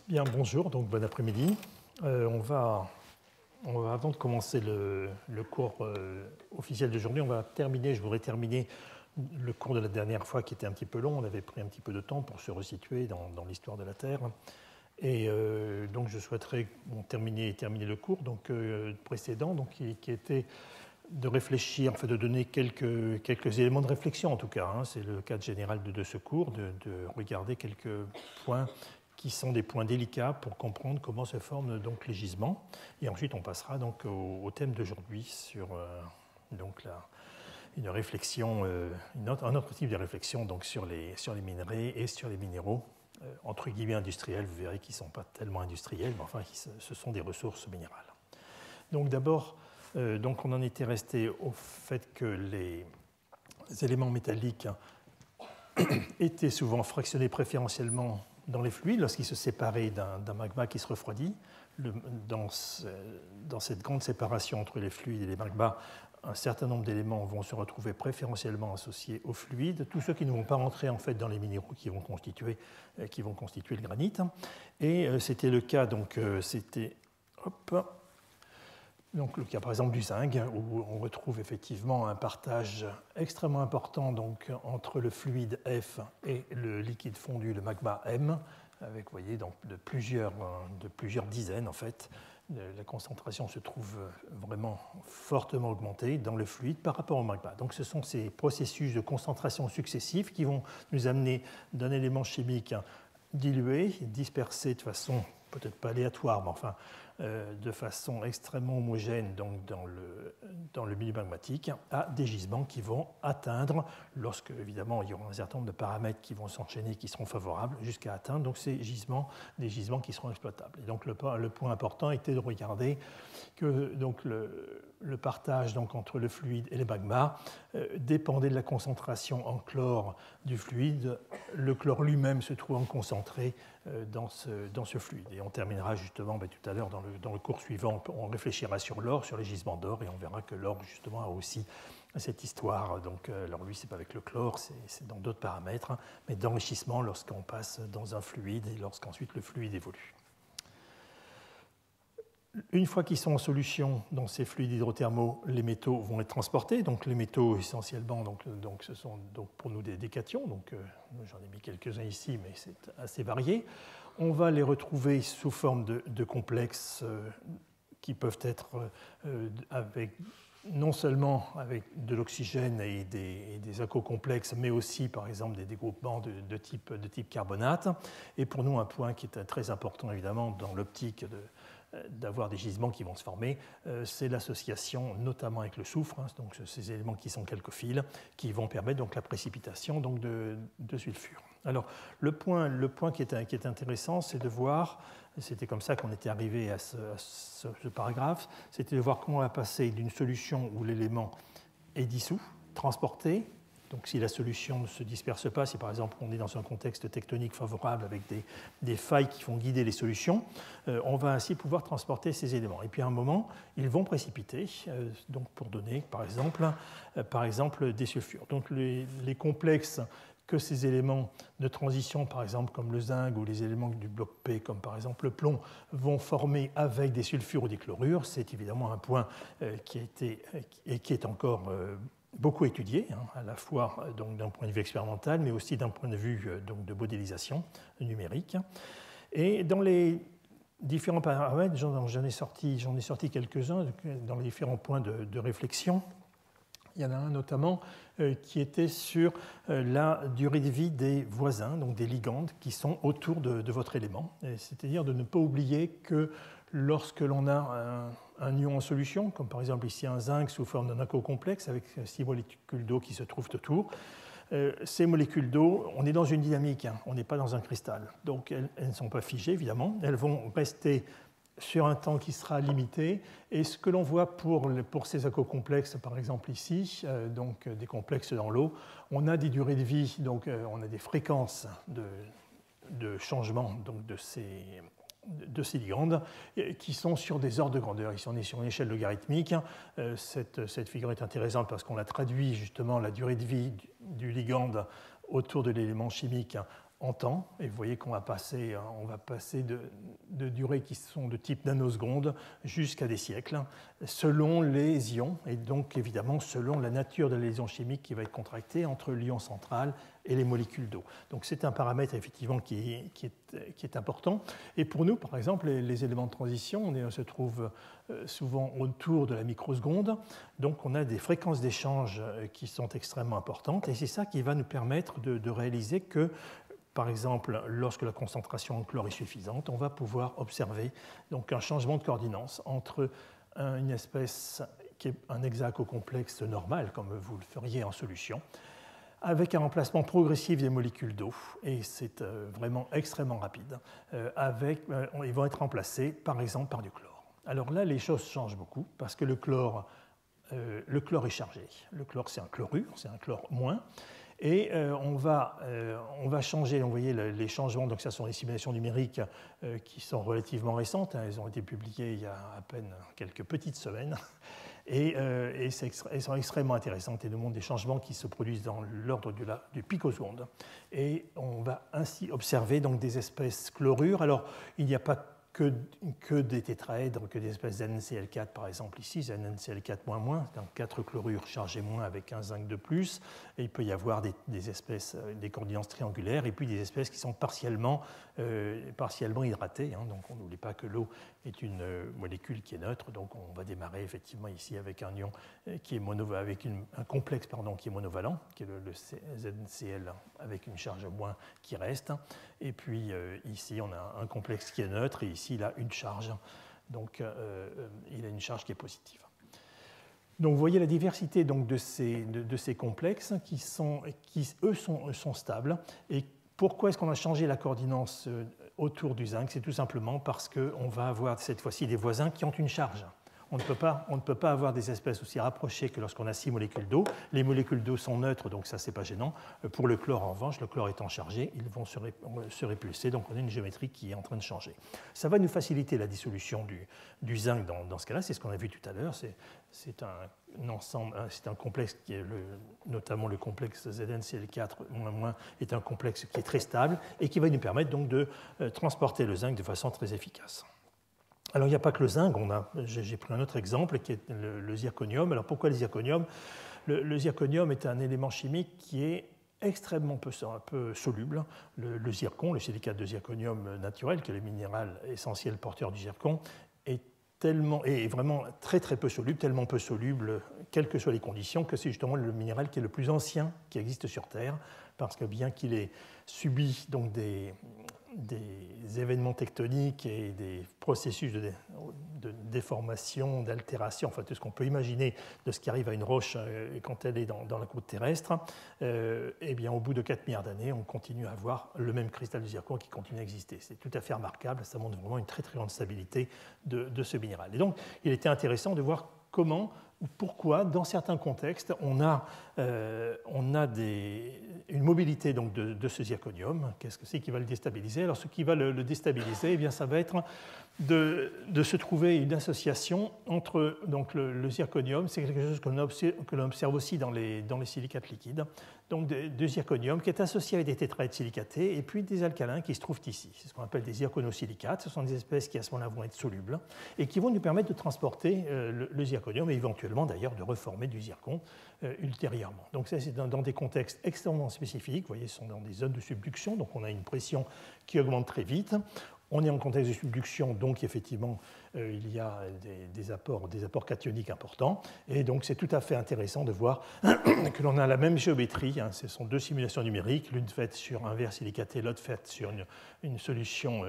Bien, bonjour, donc bon après-midi. Avant de commencer le cours officiel d'aujourd'hui, je voudrais terminer le cours de la dernière fois qui était un petit peu long. On avait pris un petit peu de temps pour se resituer dans l'histoire de la Terre. Et donc je souhaiterais terminer le cours précédent, qui était de réfléchir, enfin de donner quelques éléments de réflexion en tout cas. C'est le cadre général de ce cours, de regarder quelques points qui sont des points délicats pour comprendre comment se forment donc les gisements. Et ensuite, on passera donc au thème d'aujourd'hui sur une réflexion, un autre type de réflexion donc sur les minerais et sur les minéraux entre guillemets industriels. Vous verrez qu'ils ne sont pas tellement industriels, mais enfin, ce sont des ressources minérales. Donc d'abord, on en était resté au fait que les éléments métalliques étaient souvent fractionnés préférentiellement dans les fluides lorsqu'ils se séparaient d'un magma qui se refroidit. Dans cette grande séparation entre les fluides et les magmas, un certain nombre d'éléments vont se retrouver préférentiellement associés aux fluides, tous ceux qui ne vont pas rentrer en fait dans les minéraux qui vont constituer le granit. Et c'était le cas, donc le cas par exemple du zinc, où on retrouve effectivement un partage extrêmement important donc, entre le fluide F et le liquide fondu, le magma M, avec vous voyez, donc, de plusieurs dizaines en fait. La concentration se trouve vraiment fortement augmentée dans le fluide par rapport au magma. Donc ce sont ces processus de concentration successifs qui vont nous amener d'un élément chimique dilué, dispersé de façon peut-être pas aléatoire, mais enfin de façon extrêmement homogène donc dans le milieu magmatique, à des gisements qui vont atteindre, lorsque évidemment il y aura un certain nombre de paramètres qui vont s'enchaîner, qui seront favorables, jusqu'à atteindre donc, des gisements qui seront exploitables. Et donc le point important était de regarder que donc, le partage donc, entre le fluide et les magmas dépendait de la concentration en chlore du fluide, le chlore lui-même se trouvant concentré dans ce fluide. Et on terminera justement tout à l'heure dans le cours suivant, on réfléchira sur l'or, sur les gisements d'or, et on verra que l'or justement a aussi cette histoire. Donc, alors lui, ce n'est pas avec le chlore, c'est dans d'autres paramètres, mais d'enrichissement lorsqu'on passe dans un fluide et lorsqu'ensuite le fluide évolue. Une fois qu'ils sont en solution dans ces fluides hydrothermaux, les métaux vont être transportés. Donc les métaux essentiellement, ce sont donc pour nous des cations. Donc j'en ai mis quelques-uns ici, mais c'est assez varié. On va les retrouver sous forme de complexes qui peuvent être non seulement avec de l'oxygène et des aquocomplexes, mais aussi par exemple des dégroupements de type carbonate. Et pour nous, un point qui est très important évidemment dans l'optique d'avoir des gisements qui vont se former, c'est l'association notamment avec le soufre, donc ces éléments qui sont chalcophiles, qui vont permettre donc la précipitation donc de sulfure. Alors le point qui est intéressant, c'est de voir, c'était comme ça qu'on était arrivé à ce paragraphe, c'était de voir comment on va passer d'une solution où l'élément est dissous, transporté. Donc si la solution ne se disperse pas, si par exemple on est dans un contexte tectonique favorable avec des failles qui vont guider les solutions, on va ainsi pouvoir transporter ces éléments. Et puis à un moment, ils vont précipiter, donc pour donner par exemple des sulfures. Donc les complexes que ces éléments de transition, par exemple comme le zinc ou les éléments du bloc P, comme par exemple le plomb, vont former avec des sulfures ou des chlorures, c'est évidemment un point qui est encore beaucoup étudié, à la fois d'un point de vue expérimental, mais aussi d'un point de vue de modélisation numérique. Et dans les différents paramètres, j'en ai sorti quelques-uns dans les différents points de réflexion. Il y en a un notamment qui était sur la durée de vie des voisins, donc des ligandes qui sont autour de votre élément. C'est-à-dire de ne pas oublier que lorsque l'on a un ion en solution, comme par exemple ici un zinc sous forme d'un aquocomplexe avec 6 molécules d'eau qui se trouvent autour, ces molécules d'eau, on est dans une dynamique, on n'est pas dans un cristal. Donc elles ne sont pas figées évidemment, elles vont rester sur un temps qui sera limité. Et ce que l'on voit pour ces aquacomplexes, par exemple ici, donc des complexes dans l'eau, on a des durées de vie, donc on a des fréquences de changement donc de ces ligandes qui sont sur des ordres de grandeur. Ici, on est sur une échelle logarithmique. Cette figure est intéressante parce qu'on a traduit justement la durée de vie du ligand autour de l'élément chimique en temps, et vous voyez qu'on va passer, de durées qui sont de type nanosecondes jusqu'à des siècles, selon les ions, et donc évidemment selon la nature de la liaison chimique qui va être contractée entre l'ion central et les molécules d'eau. Donc c'est un paramètre effectivement qui est important. Et pour nous, par exemple, les éléments de transition, on se trouve souvent autour de la microseconde, donc on a des fréquences d'échange qui sont extrêmement importantes, et c'est ça qui va nous permettre de réaliser que, par exemple, lorsque la concentration en chlore est suffisante, on va pouvoir observer donc un changement de coordination entre une espèce qui est un hexacocomplexe normal, comme vous le feriez en solution, avec un remplacement progressif des molécules d'eau, et c'est vraiment extrêmement rapide. Ils vont être remplacés, par exemple, par du chlore. Alors là, les choses changent beaucoup, parce que le chlore est chargé. Le chlore, c'est un chlorure, c'est un chlore moins. Et on va changer, vous voyez les changements, donc ça sont des simulations numériques qui sont relativement récentes, hein, elles ont été publiées il y a à peine quelques petites semaines, et elles sont extrêmement intéressantes et nous montrent des changements qui se produisent dans l'ordre du picoseconde. Et on va ainsi observer donc des espèces chlorures. Alors il n'y a pas que des tétraèdres, que des espèces d'NCl4 par exemple ici, c'est NCl4-, donc 4 chlorures chargées moins avec un zinc de plus, et il peut y avoir des espèces, des coordinances triangulaires, et puis des espèces qui sont partiellement hydratées, hein, donc on n'oublie pas que l'eau est une molécule qui est neutre, donc on va démarrer effectivement ici avec un ion qui est un complexe qui est monovalent, qui est le ZNCl avec une charge moins qui reste, et puis ici on a un complexe qui est neutre, et ici il a une charge, donc il a une charge qui est positive. Donc vous voyez la diversité donc, de ces complexes qui eux sont stables. Et pourquoi est-ce qu'on a changé la coordinance autour du zinc? C'est tout simplement parce qu'on va avoir cette fois-ci des voisins qui ont une charge. On ne peut pas avoir des espèces aussi rapprochées que lorsqu'on a 6 molécules d'eau. Les molécules d'eau sont neutres, donc ça, c'est pas gênant. Pour le chlore, en revanche, le chlore étant chargé, ils vont se répulser, donc on a une géométrie qui est en train de changer. Ça va nous faciliter la dissolution du zinc dans ce cas-là, c'est ce qu'on a vu tout à l'heure. C'est un complexe qui est notamment le complexe ZnCl4- est un complexe qui est très stable et qui va nous permettre donc de transporter le zinc de façon très efficace. Alors, il n'y a pas que le zinc, j'ai pris un autre exemple qui est le zirconium. Alors, pourquoi le zirconium? Le zirconium est un élément chimique qui est extrêmement peu soluble. Le zircon, le silicate de zirconium naturel, qui est le minéral essentiel porteur du zircon, est vraiment très très peu soluble, tellement peu soluble, quelles que soient les conditions, que c'est justement le minéral qui est le plus ancien qui existe sur Terre, parce que bien qu'il ait subi donc des événements tectoniques et des processus de déformation, d'altération, enfin tout ce qu'on peut imaginer de ce qui arrive à une roche quand elle est dans la croûte terrestre, eh bien, au bout de 4 milliards d'années, on continue à avoir le même cristal de zircon qui continue à exister. C'est tout à fait remarquable, ça montre vraiment une très très grande stabilité de ce minéral. Et donc, il était intéressant de voir comment ou pourquoi, dans certains contextes, on a une mobilité donc, de ce zirconium. Qu'est-ce que c'est qui va le déstabiliser? Alors, ce qui va le déstabiliser, eh bien, ça va être de se trouver une association entre donc, le zirconium, c'est quelque chose que l'on observe aussi dans les silicates liquides, donc de zirconium qui est associé avec des tétraèdres silicatés et puis des alcalins qui se trouvent ici. C'est ce qu'on appelle des zirconosilicates. Ce sont des espèces qui à ce moment-là vont être solubles et qui vont nous permettre de transporter le zirconium et éventuellement d'ailleurs de reformer du zircon ultérieurement. Donc ça, c'est dans des contextes extrêmement spécifiques. Vous voyez, ce sont dans des zones de subduction, donc on a une pression qui augmente très vite. On est en contexte de subduction, donc effectivement, il y a des apports cationiques importants. Et donc, c'est tout à fait intéressant de voir que l'on a la même géométrie. Hein, ce sont deux simulations numériques, l'une faite sur un verre silicaté, l'autre faite sur une solution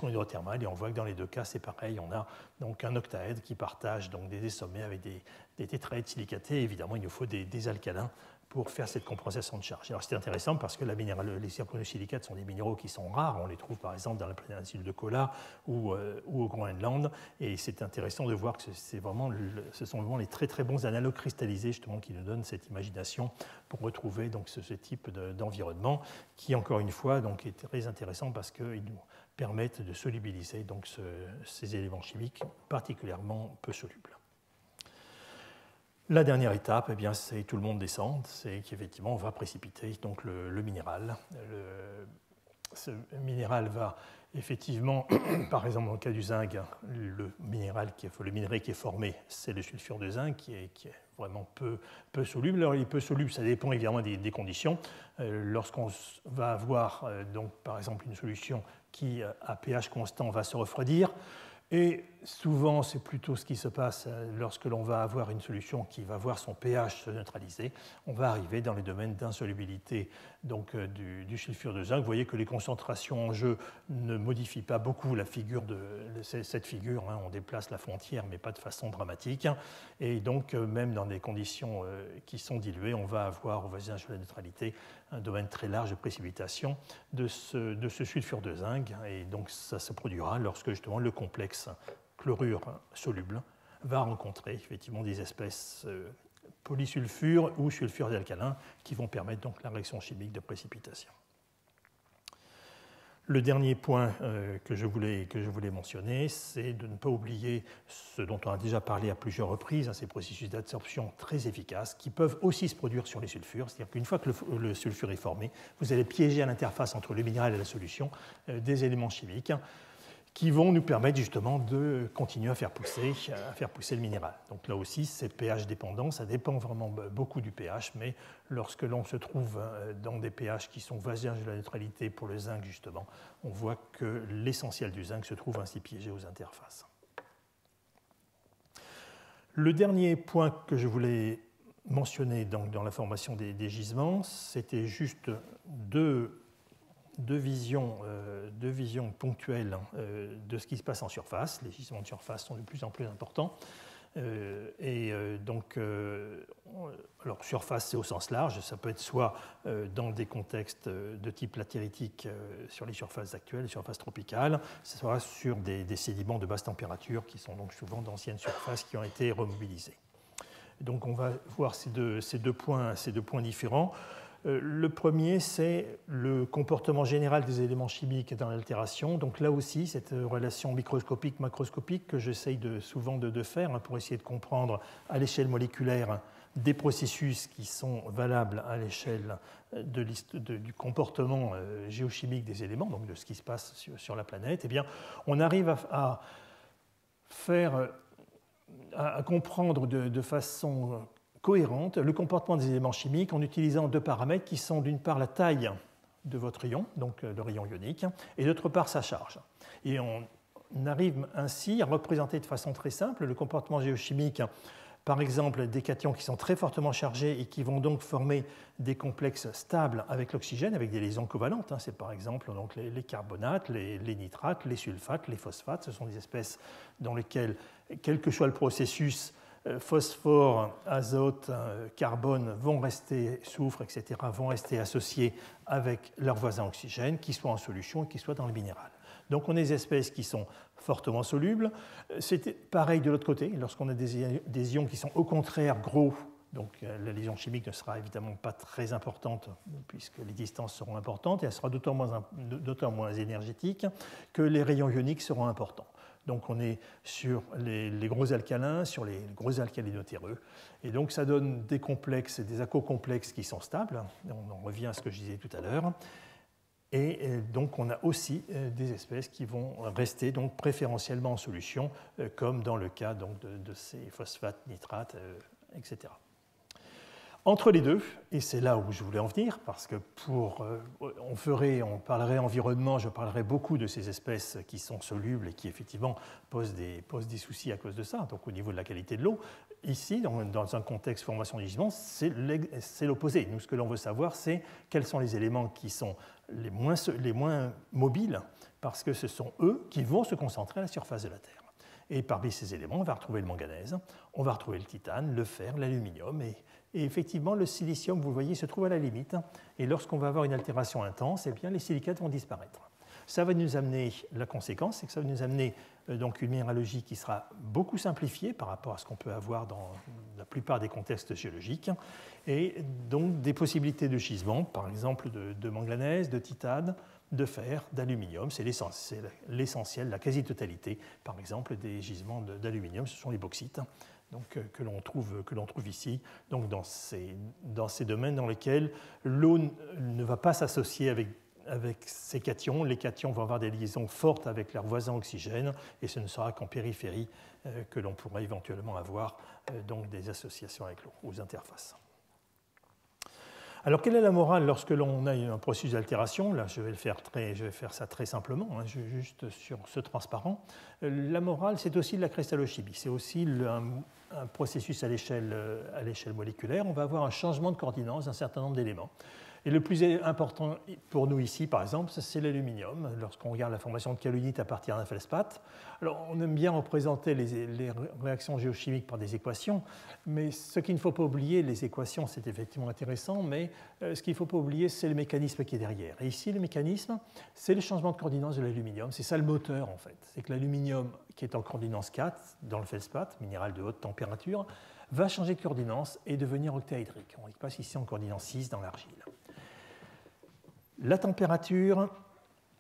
hydrothermale. Et on voit que dans les deux cas, c'est pareil. On a donc un octaèdre qui partage donc, des sommets avec des tétraèdres silicatés. Et évidemment, il nous faut des alcalins pour faire cette compensation de charge. Alors c'est intéressant parce que les zirconosilicates sont des minéraux qui sont rares. On les trouve par exemple dans la péninsule de Kola ou au Groenland. Et c'est intéressant de voir que ce sont vraiment les très très bons analogues cristallisés justement qui nous donnent cette imagination pour retrouver donc, ce type d'environnement qui encore une fois donc, est très intéressant parce qu'ils nous permettent de solubiliser donc, ces éléments chimiques particulièrement peu solubles. La dernière étape, eh bien, c'est tout le monde descend, c'est qu'effectivement on va précipiter donc, le minéral. ce minéral va effectivement, par exemple dans le cas du zinc, le minerai qui est formé, c'est le sulfure de zinc qui est vraiment peu soluble. Alors il est peu soluble, ça dépend évidemment des conditions. Lorsqu'on va avoir donc, par exemple une solution qui à pH constant va se refroidir, et souvent, c'est plutôt ce qui se passe lorsque l'on va avoir une solution qui va voir son pH se neutraliser. On va arriver dans les domaines d'insolubilité du sulfure de zinc. Vous voyez que les concentrations en jeu ne modifient pas beaucoup la figure cette figure. Hein. On déplace la frontière, mais pas de façon dramatique. Et donc, même dans des conditions qui sont diluées, on va avoir au voisinage de la neutralité un domaine très large de précipitation de ce sulfure de zinc. Et donc, ça se produira lorsque justement le complexe chlorure soluble va rencontrer effectivement des espèces polysulfures ou sulfures alcalins qui vont permettre donc la réaction chimique de précipitation. Le dernier point que je voulais mentionner, c'est de ne pas oublier ce dont on a déjà parlé à plusieurs reprises, hein, ces processus d'absorption très efficaces qui peuvent aussi se produire sur les sulfures. C'est-à-dire qu'une fois que le sulfure est formé, vous allez piéger à l'interface entre le minéral et la solution des éléments chimiques qui vont nous permettre justement de continuer à faire pousser le minéral. Donc là aussi, c'est pH dépendant, ça dépend vraiment beaucoup du pH, mais lorsque l'on se trouve dans des pH qui sont voisins de la neutralité pour le zinc justement, on voit que l'essentiel du zinc se trouve ainsi piégé aux interfaces. Le dernier point que je voulais mentionner dans la formation des gisements, c'était juste deux visions ponctuelles de ce qui se passe en surface. Les gisements de surface sont de plus en plus importants. Alors surface, c'est au sens large. Ça peut être soit dans des contextes de type latéritique sur les surfaces actuelles, les surfaces tropicales, soit sur des sédiments de basse température qui sont donc souvent d'anciennes surfaces qui ont été remobilisées. Donc on va voir ces deux points différents. Le premier, c'est le comportement général des éléments chimiques dans l'altération. Donc là aussi, cette relation microscopique-macroscopique que j'essaye souvent de faire pour essayer de comprendre à l'échelle moléculaire des processus qui sont valables à l'échelle du comportement géochimique des éléments, donc de ce qui se passe sur la planète, eh bien, on arrive à comprendre de façon cohérente le comportement des éléments chimiques en utilisant deux paramètres qui sont d'une part la taille de votre ion, donc le rayon ionique, et d'autre part sa charge. Et on arrive ainsi à représenter de façon très simple le comportement géochimique, par exemple des cations qui sont très fortement chargés et qui vont donc former des complexes stables avec l'oxygène, avec des liaisons covalentes. C'est par exemple donc les carbonates, les nitrates, les sulfates, les phosphates. Ce sont des espèces dans lesquelles, quel que soit le processus, phosphore, azote, carbone vont rester, soufre, etc., vont rester associés avec leurs voisins oxygène, qu'ils soient en solution et qu'ils soient dans le minéral. Donc on a des espèces qui sont fortement solubles. C'est pareil de l'autre côté, lorsqu'on a des ions qui sont au contraire gros, donc la liaison chimique ne sera évidemment pas très importante puisque les distances seront importantes et elle sera d'autant moins énergétique que les rayons ioniques seront importants. Donc on est sur les gros alcalins, sur les gros alcalinotéreux. Et donc ça donne des complexes, des acocomplexes qui sont stables. On en revient à ce que je disais tout à l'heure. Et donc on a aussi des espèces qui vont rester donc préférentiellement en solution, comme dans le cas donc, de ces phosphates, nitrates, etc. Entre les deux, et c'est là où je voulais en venir, parce que on parlerait environnement, je parlerai beaucoup de ces espèces qui sont solubles et qui effectivement posent des soucis à cause de ça, donc au niveau de la qualité de l'eau. Ici, dans un contexte formation de gisement, c'est l'opposé. Nous, ce que l'on veut savoir, c'est quels sont les éléments qui sont les moins mobiles, parce que ce sont eux qui vont se concentrer à la surface de la Terre. Et parmi ces éléments, on va retrouver le manganèse, on va retrouver le titane, le fer, l'aluminium. Et effectivement, le silicium, vous le voyez, se trouve à la limite. Et lorsqu'on va avoir une altération intense, eh bien, les silicates vont disparaître. Ça va nous amener, la conséquence, c'est que ça va nous amener donc une minéralogie qui sera beaucoup simplifiée par rapport à ce qu'on peut avoir dans la plupart des contextes géologiques. Et donc des possibilités de gisement, par exemple de manganèse, de titane, de fer, d'aluminium, c'est l'essentiel, la quasi-totalité, par exemple, des gisements d'aluminium, ce sont les bauxites, donc, que l'on trouve ici, donc dans ces domaines dans lesquels l'eau ne va pas s'associer avec ces cations. Les cations vont avoir des liaisons fortes avec leurs voisins oxygène, et ce ne sera qu'en périphérie que l'on pourra éventuellement avoir donc des associations avec l'eau, aux interfaces. Alors, quelle est la morale lorsque l'on a un processus d'altération? Là, je vais faire ça très simplement, hein, juste sur ce transparent. La morale, c'est aussi de la cristallochimie. C'est aussi un processus à l'échelle moléculaire. On va avoir un changement de coordination d'un certain nombre d'éléments. Et le plus important pour nous ici, par exemple, c'est l'aluminium. Lorsqu'on regarde la formation de kaolinite à partir d'un feldspath, alors on aime bien représenter les réactions géochimiques par des équations, mais ce qu'il ne faut pas oublier, les équations c'est effectivement intéressant, mais ce qu'il ne faut pas oublier, c'est le mécanisme qui est derrière. Et ici, le mécanisme, c'est le changement de coordination de l'aluminium. C'est ça le moteur en fait. C'est que l'aluminium qui est en coordination 4 dans le feldspath, minéral de haute température, va changer de coordination et devenir octaédrique. On passe ici en coordination 6 dans l'argile. La température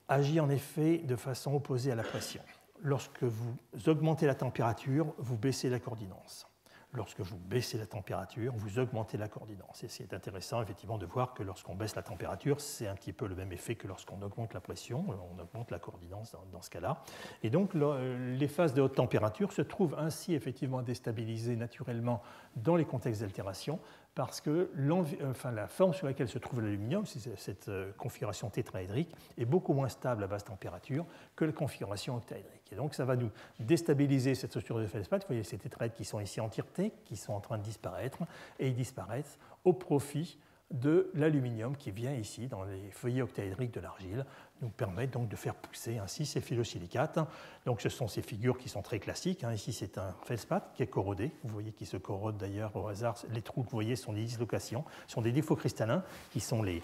agit en effet de façon opposée à la pression. Lorsque vous augmentez la température, vous baissez la coordination. Lorsque vous baissez la température, vous augmentez la coordination. Et c'est intéressant effectivement de voir que lorsqu'on baisse la température, c'est un petit peu le même effet que lorsqu'on augmente la pression, on augmente la coordination dans ce cas-là. Et donc les phases de haute température se trouvent ainsi effectivement déstabilisées naturellement dans les contextes d'altération, parce que la forme sur laquelle se trouve l'aluminium, cette configuration tétraédrique, est beaucoup moins stable à basse température que la configuration octaédrique. Et donc ça va nous déstabiliser cette structure de feldspath. Vous voyez ces tétraèdres qui sont ici entièretés, qui sont en train de disparaître, et ils disparaissent au profit de l'aluminium qui vient ici dans les feuillets octaédriques de l'argile, nous permet donc de faire pousser ainsi ces phyllosilicates. Donc ce sont ces figures qui sont très classiques. Ici c'est un feldspath qui est corrodé, vous voyez qu'il se corrode d'ailleurs au hasard. Les trous que vous voyez sont des dislocations, sont des défauts cristallins qui sont les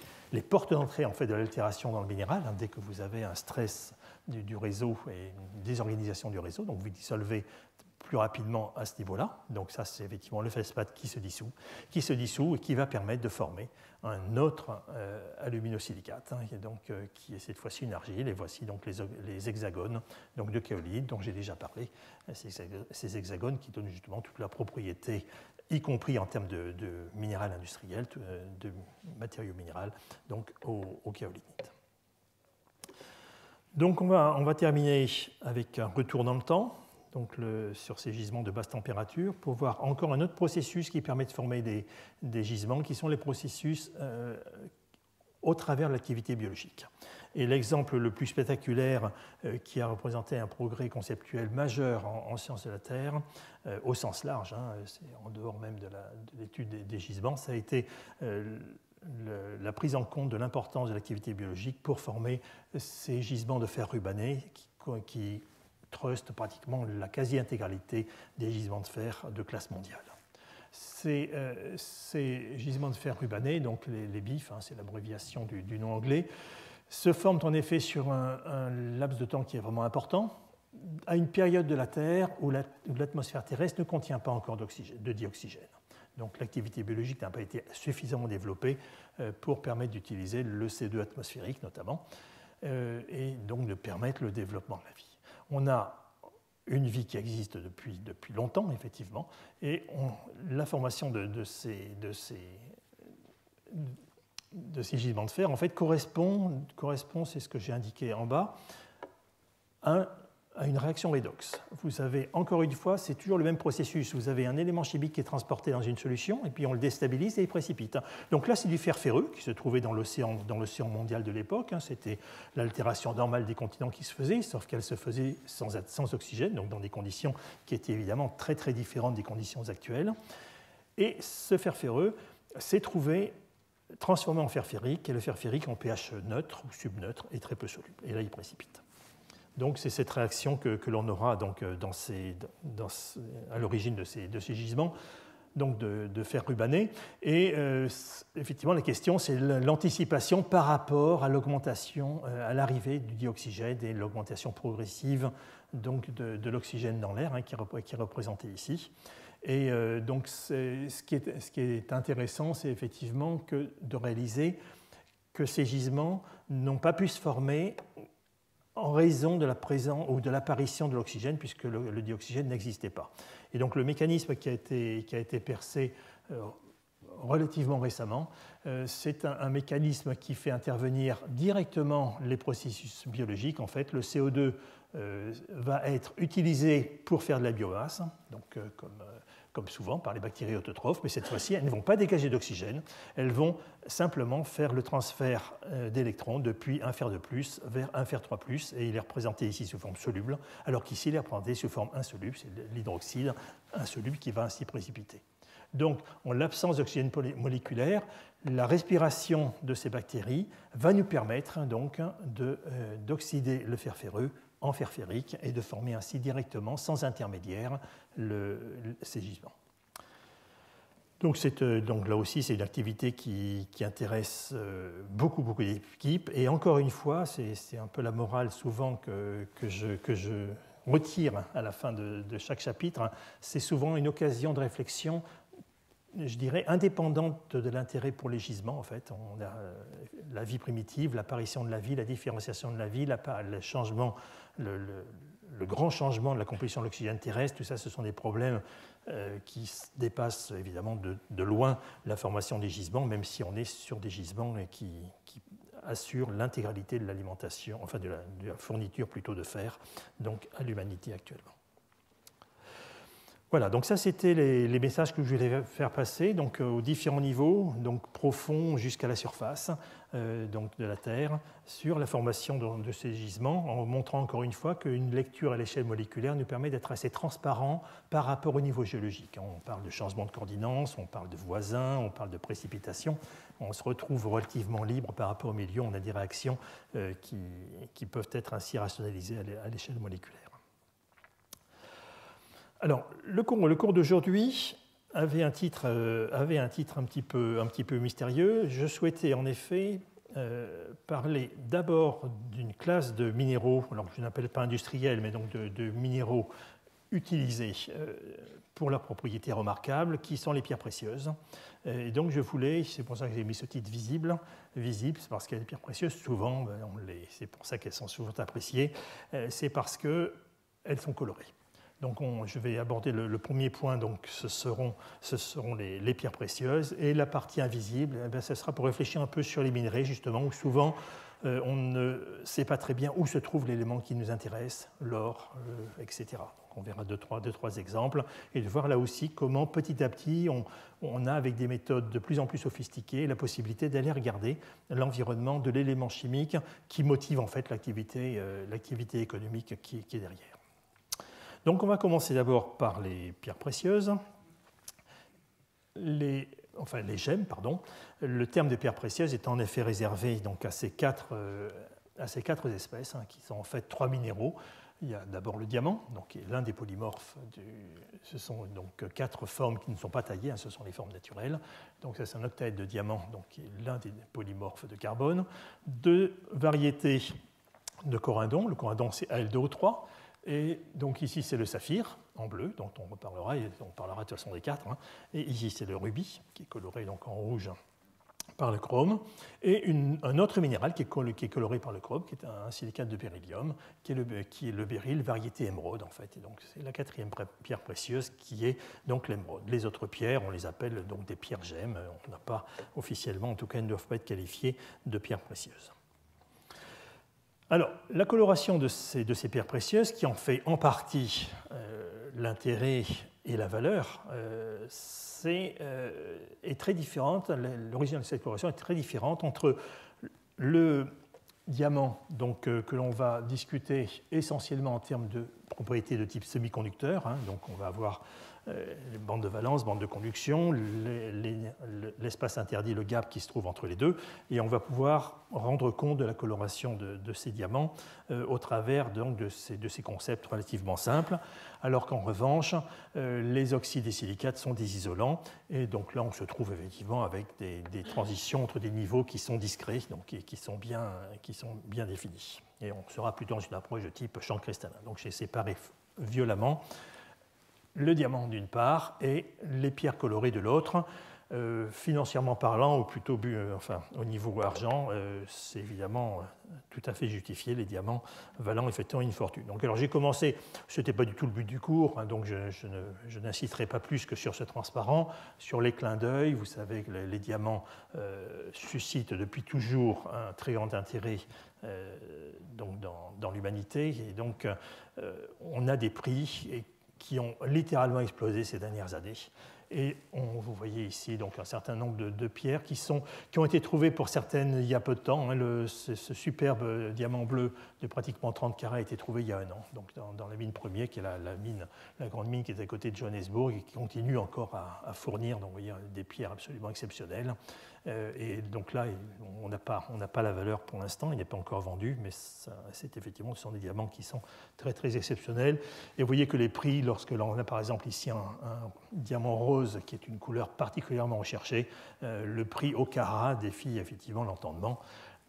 portes d'entrée en fait de l'altération dans le minéral. Dès que vous avez un stress du réseau et une désorganisation du réseau, donc vous dissolvez plus rapidement à ce niveau-là. Donc ça, c'est effectivement le feldspath qui se dissout et qui va permettre de former un autre aluminosilicate, qui est cette fois-ci une argile. Et voici donc les hexagones donc de kaolinite dont j'ai déjà parlé, ces hexagones qui donnent justement toute la propriété, y compris en termes de minéral industriel, de matériaux minéraux, donc au kaolinite. Donc on va terminer avec un retour dans le temps, donc sur ces gisements de basse température, pour voir encore un autre processus qui permet de former des gisements, qui sont les processus au travers de l'activité biologique. Et l'exemple le plus spectaculaire qui a représenté un progrès conceptuel majeur en sciences de la Terre, au sens large, c'est en dehors même de l'étude des gisements, ça a été la prise en compte de l'importance de l'activité biologique pour former ces gisements de fer rubané qui trustent pratiquement la quasi-intégralité des gisements de fer de classe mondiale. Ces gisements de fer rubané, donc les BIF, c'est l'abréviation du nom anglais, se forment en effet sur un laps de temps qui est vraiment important, à une période de la Terre où l'atmosphère terrestre ne contient pas encore de dioxygène. Donc l'activité biologique n'a pas été suffisamment développée pour permettre d'utiliser le CO2 atmosphérique notamment, et donc de permettre le développement de la vie. On a une vie qui existe depuis longtemps, effectivement, et la formation de ces gisements de fer, en fait, correspond, c'est ce que j'ai indiqué en bas, à une réaction redox. Vous avez, encore une fois, c'est toujours le même processus. Vous avez un élément chimique qui est transporté dans une solution, et puis on le déstabilise et il précipite. Donc là, c'est du fer ferreux qui se trouvait dans l'océan mondial de l'époque. C'était l'altération normale des continents qui se faisait, sauf qu'elle se faisait sans oxygène, donc dans des conditions qui étaient évidemment très très différentes des conditions actuelles. Et ce fer ferreux s'est trouvé transformé en fer ferrique, et le fer ferrique en pH neutre ou subneutre est très peu soluble. Et là, il précipite. Donc c'est cette réaction que l'on aura donc, à l'origine de ces gisements donc de fer rubané. Et effectivement, la question, c'est l'anticipation par rapport à l'augmentation, à l'arrivée du dioxygène et l'augmentation progressive donc, de l'oxygène dans l'air, qui est représenté ici. Et donc ce qui est intéressant, c'est effectivement de réaliser que ces gisements n'ont pas pu se former en raison de la présence ou de l'apparition de l'oxygène, puisque le dioxygène n'existait pas. Et donc le mécanisme qui a été percé relativement récemment. C'est un mécanisme qui fait intervenir directement les processus biologiques. En fait, le CO2 va être utilisé pour faire de la biomasse, donc comme souvent par les bactéries autotrophes, mais cette fois-ci, elles ne vont pas dégager d'oxygène, elles vont simplement faire le transfert d'électrons depuis 1 fer de plus vers 1 fer 3 plus, et il est représenté ici sous forme soluble, alors qu'ici il est représenté sous forme insoluble, c'est l'hydroxyde insoluble qui va ainsi précipiter. Donc, en l'absence d'oxygène moléculaire, la respiration de ces bactéries va nous permettre donc d'oxyder le fer ferreux en fer ferrique et de former ainsi directement, sans intermédiaire, ces gisements. Donc là aussi, c'est une activité qui intéresse beaucoup d'équipes. Et encore une fois, c'est un peu la morale souvent que je retire à la fin de chaque chapitre. C'est souvent une occasion de réflexion, je dirais, indépendante de l'intérêt pour les gisements. En fait, on a la vie primitive, l'apparition de la vie, la différenciation de la vie, le changement, le grand changement de la composition de l'oxygène terrestre. Tout ça, ce sont des problèmes qui dépassent évidemment de loin la formation des gisements, même si on est sur des gisements qui assurent l'intégralité de l'alimentation, enfin de la fourniture plutôt de fer, donc à l'humanité actuellement. Voilà, donc ça c'était les messages que je voulais faire passer donc, aux différents niveaux, donc profond jusqu'à la surface donc de la Terre, sur la formation de ces gisements, en montrant encore une fois qu'une lecture à l'échelle moléculaire nous permet d'être assez transparent par rapport au niveau géologique. On parle de changement de coordination, on parle de voisins, on parle de précipitation. On se retrouve relativement libre par rapport au milieu, on a des réactions qui peuvent être ainsi rationalisées à l'échelle moléculaire. Alors, le cours d'aujourd'hui avait un titre un petit peu mystérieux. Je souhaitais en effet parler d'abord d'une classe de minéraux, alors je n'appelle pas industriels, mais donc de minéraux utilisés pour leurs propriétés remarquables, qui sont les pierres précieuses. Et donc je voulais, c'est pour ça que j'ai mis ce titre visible, c'est parce que les pierres précieuses, souvent, c'est pour ça qu'elles sont souvent appréciées, c'est parce qu'elles sont colorées. Donc je vais aborder le premier point, donc ce seront les pierres précieuses, et la partie invisible, ce sera pour réfléchir un peu sur les minerais, justement, où souvent on ne sait pas très bien où se trouve l'élément qui nous intéresse, l'or, etc. Donc on verra deux, trois exemples, et de voir là aussi comment petit à petit on a, avec des méthodes de plus en plus sophistiquées, la possibilité d'aller regarder l'environnement de l'élément chimique qui motive en fait l'activité économique qui est derrière. Donc on va commencer d'abord par les pierres précieuses, les gemmes, pardon. Le terme de pierres précieuses est en effet réservé donc, à ces quatre espèces, qui sont en fait 3 minéraux. Il y a d'abord le diamant, donc, qui est l'un des polymorphes. Ce sont donc 4 formes qui ne sont pas taillées, ce sont les formes naturelles. Donc ça, c'est un octaèdre de diamant, donc, qui est l'un des polymorphes de carbone. 2 variétés de corindon. Le corindon, c'est Al2O3. Et donc ici, c'est le saphir, en bleu, dont on reparlera, et on parlera de toute façon des 4. Et ici, c'est le rubis, qui est coloré donc, en rouge par le chrome. Et un autre minéral qui est coloré par le chrome, qui est un silicate de beryllium, qui est le béryl, variété émeraude, en fait. Et donc, c'est la 4e pierre précieuse qui est donc l'émeraude. Les autres pierres, on les appelle donc des pierres gemmes. On n'a pas, officiellement, en tout cas, elles ne doivent pas être qualifiées de pierres précieuses. Alors, la coloration de ces pierres précieuses, qui en fait en partie l'intérêt et la valeur, est très différente. L'origine de cette coloration est très différente entre le diamant, donc, que l'on va discuter essentiellement en termes de propriétés de type semi-conducteur. Donc, on va avoir les bandes de valence, bandes de conduction, l'espace interdit, le gap qui se trouve entre les deux, et on va pouvoir rendre compte de la coloration de ces diamants au travers donc, de ces concepts relativement simples, alors qu'en revanche, les oxydes et silicates sont des isolants, et donc là on se trouve effectivement avec des transitions entre des niveaux qui sont discrets, donc, qui sont bien définis. Et on sera plutôt dans une approche de type champ cristallin. Donc j'ai séparé violemment le diamant d'une part et les pierres colorées de l'autre. Financièrement parlant, ou plutôt enfin, au niveau argent, c'est évidemment tout à fait justifié, les diamants valant effectivement une fortune. Donc, alors j'ai commencé, ce n'était pas du tout le but du cours, hein, donc je n'insisterai pas plus que sur ce transparent, sur les clins d'œil. Vous savez que les diamants suscitent depuis toujours un très grand intérêt donc dans l'humanité, et donc on a des prix qui ont littéralement explosé ces dernières années. Et vous voyez ici donc un certain nombre de pierres qui ont été trouvées pour certaines il y a peu de temps. Hein, ce superbe diamant bleu de pratiquement 30 carats a été trouvé il y a un an, donc dans la mine Premier, qui est la grande mine qui est à côté de Johannesburg et qui continue encore à fournir donc, vous voyez, des pierres absolument exceptionnelles. Et donc là, on n'a pas la valeur pour l'instant, il n'est pas encore vendu, mais c'est effectivement, ce sont des diamants qui sont très très exceptionnels. Et vous voyez que les prix, lorsque l'on a par exemple ici un diamant rose qui est une couleur particulièrement recherchée, le prix au carat défie effectivement l'entendement.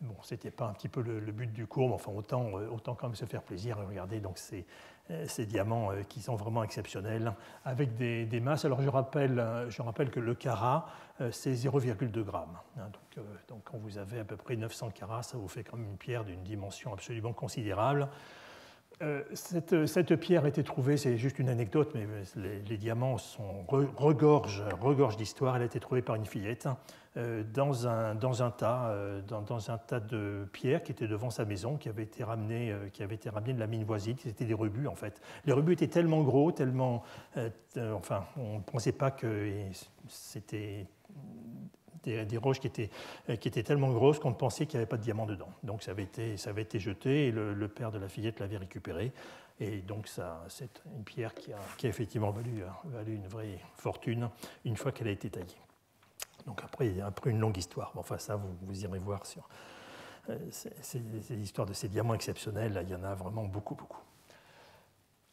Bon, ce n'était pas un petit peu le but du cours, mais enfin autant quand même se faire plaisir et regarder donc ces diamants qui sont vraiment exceptionnels, avec des masses. Alors je rappelle que le carat, c'est 0,2 grammes. Hein, donc quand vous avez à peu près 900 carats, ça vous fait quand même une pierre d'une dimension absolument considérable. Cette pierre a été trouvée, c'est juste une anecdote, mais les diamants regorgent d'histoire. Elle a été trouvée par une fillette dans un tas de pierres qui était devant sa maison, qui avait été ramené de la mine voisine. C'était des rubus en fait. Les rubus étaient tellement gros, enfin, on ne pensait pas que c'était des roches qui étaient tellement grosses qu'on pensait qu'il n'y avait pas de diamant dedans. Donc ça avait été jeté et le père de la fillette l'avait récupéré. Et donc c'est une pierre qui a effectivement valu une vraie fortune une fois qu'elle a été taillée. Donc après une longue histoire. Bon, enfin ça, vous irez voir sur ces histoires de ces diamants exceptionnels. Là, il y en a vraiment beaucoup, beaucoup.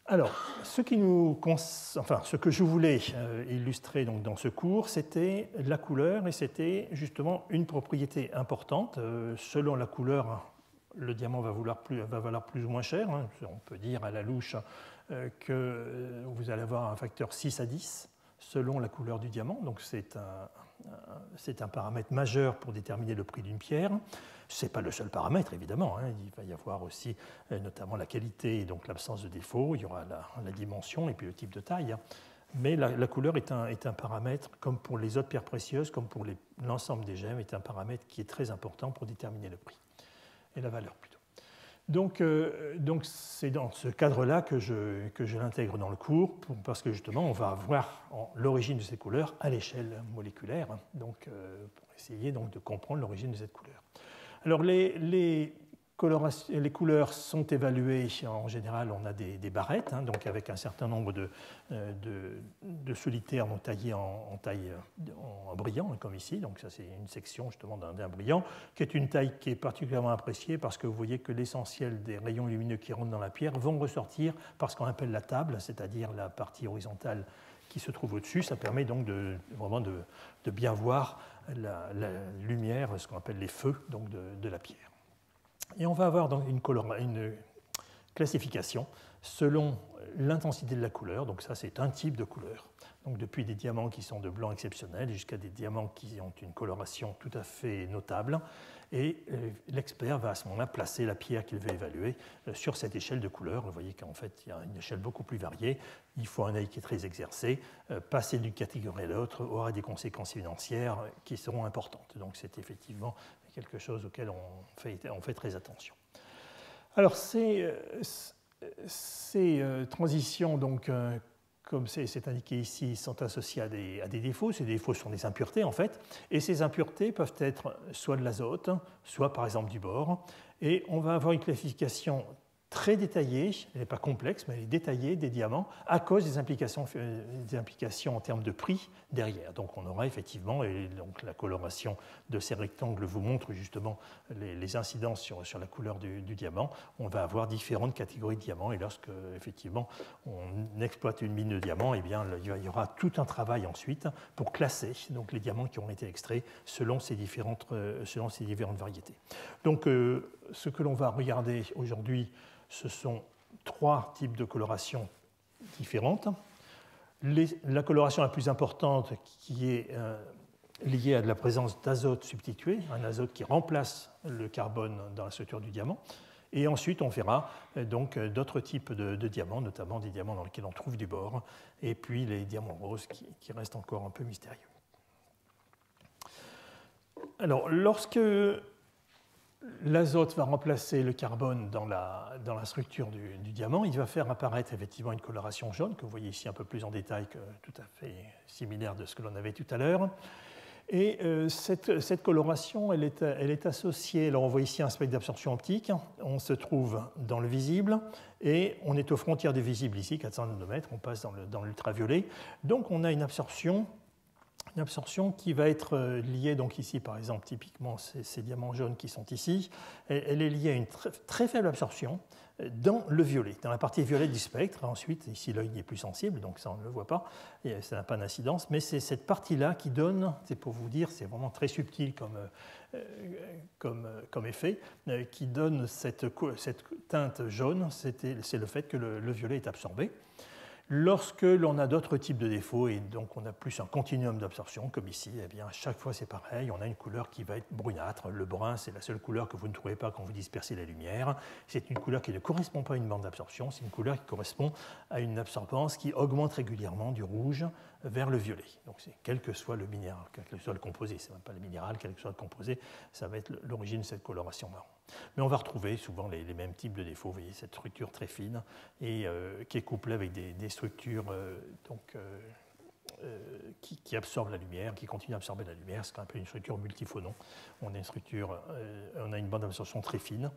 Alors, ce que je voulais illustrer donc, dans ce cours, c'était la couleur, et c'était justement une propriété importante. Selon la couleur, le diamant va valoir plus ou moins cher. Hein. On peut dire à la louche que vous allez avoir un facteur 6 à 10 selon la couleur du diamant. Donc c'est un paramètre majeur pour déterminer le prix d'une pierre. Ce n'est pas le seul paramètre, évidemment. Hein. Il va y avoir aussi notamment la qualité et donc l'absence de défaut. Il y aura la dimension et puis le type de taille. Mais la couleur est un paramètre, comme pour les autres pierres précieuses, comme pour l'ensemble des gemmes, est un paramètre qui est très important pour déterminer le prix et la valeur plutôt. Donc c'est dans ce cadre-là que je l'intègre dans le cours, parce que justement, on va avoir l'origine de ces couleurs à l'échelle moléculaire, donc, pour essayer donc, de comprendre l'origine de cette couleur. Alors, les couleurs sont évaluées, en général, on a des barrettes, hein, donc avec un certain nombre de solitaires donc, taillés en brillant, comme ici. Donc ça, c'est une section justement d'un brillant, qui est une taille qui est particulièrement appréciée parce que vous voyez que l'essentiel des rayons lumineux qui rentrent dans la pierre vont ressortir par ce qu'on appelle la table, c'est-à-dire la partie horizontale qui se trouve au-dessus. Ça permet donc vraiment de bien voir la lumière, ce qu'on appelle les feux donc de la pierre. Et on va avoir donc une classification selon l'intensité de la couleur. Donc ça, c'est un type de couleur. Donc depuis des diamants qui sont de blanc exceptionnel jusqu'à des diamants qui ont une coloration tout à fait notable. Et l'expert va à ce moment-là placer la pierre qu'il veut évaluer sur cette échelle de couleurs. Vous voyez qu'en fait, il y a une échelle beaucoup plus variée. Il faut un œil qui est très exercé. Passer d'une catégorie à l'autre aura des conséquences financières qui seront importantes. Donc c'est effectivement quelque chose auquel on fait très attention. Alors ces transitions, donc, comme c'est indiqué ici, sont associées à des défauts. Ces défauts sont des impuretés, en fait. Et ces impuretés peuvent être soit de l'azote, soit par exemple du bore. Et on va avoir une classification très détaillée, elle n'est pas complexe, mais elle est détaillée des diamants à cause des implications en termes de prix derrière. Donc on aura effectivement, et donc la coloration de ces rectangles vous montre justement les incidences sur la couleur du diamant. On va avoir différentes catégories de diamants, et lorsque effectivement on exploite une mine de diamants, eh bien, il y aura tout un travail ensuite pour classer donc, les diamants qui ont été extraits selon ces différentes variétés. Donc ce que l'on va regarder aujourd'hui, ce sont 3 types de coloration différentes. La coloration la plus importante, qui est lié à de la présence d'azote substitué, un azote qui remplace le carbone dans la structure du diamant. Et ensuite, on verra donc d'autres types de diamants, notamment des diamants dans lesquels on trouve du bore, et puis les diamants roses qui restent encore un peu mystérieux. Alors, lorsque l'azote va remplacer le carbone dans la structure du diamant, il va faire apparaître effectivement une coloration jaune, que vous voyez ici un peu plus en détail, que tout à fait similaire de ce que l'on avait tout à l'heure. Et cette coloration, elle est associée, alors on voit ici un spectre d'absorption optique, on se trouve dans le visible, et on est aux frontières du visible ici, 400 nanomètres, on passe dans l'ultraviolet. Donc on a une absorption qui va être liée, donc ici par exemple, typiquement ces diamants jaunes qui sont ici, elle est liée à une très faible absorption dans le violet, dans la partie violette du spectre. Ensuite, ici l'œil est plus sensible, donc ça on ne le voit pas, et ça n'a pas d'incidence, mais c'est cette partie-là qui donne, c'est pour vous dire, c'est vraiment très subtil comme effet, qui donne cette teinte jaune, c'est le fait que le violet est absorbé. Lorsque l'on a d'autres types de défauts, et donc on a plus un continuum d'absorption, comme ici, eh bien, à chaque fois c'est pareil, on a une couleur qui va être brunâtre. Le brun, c'est la seule couleur que vous ne trouvez pas quand vous dispersez la lumière. C'est une couleur qui ne correspond pas à une bande d'absorption, c'est une couleur qui correspond à une absorbance qui augmente régulièrement du rouge vers le violet. Donc c'est quel que soit le minéral, quel que soit le composé, c'est même pas le minéral, quel que soit le composé, ça va être l'origine de cette coloration marron. Mais on va retrouver souvent les mêmes types de défauts. Vous voyez cette structure très fine et qui est couplée avec des structures qui absorbent la lumière, qui continuent à absorber la lumière. C'est un peu une structure multiphonon. On a une bande d'absorption très fine.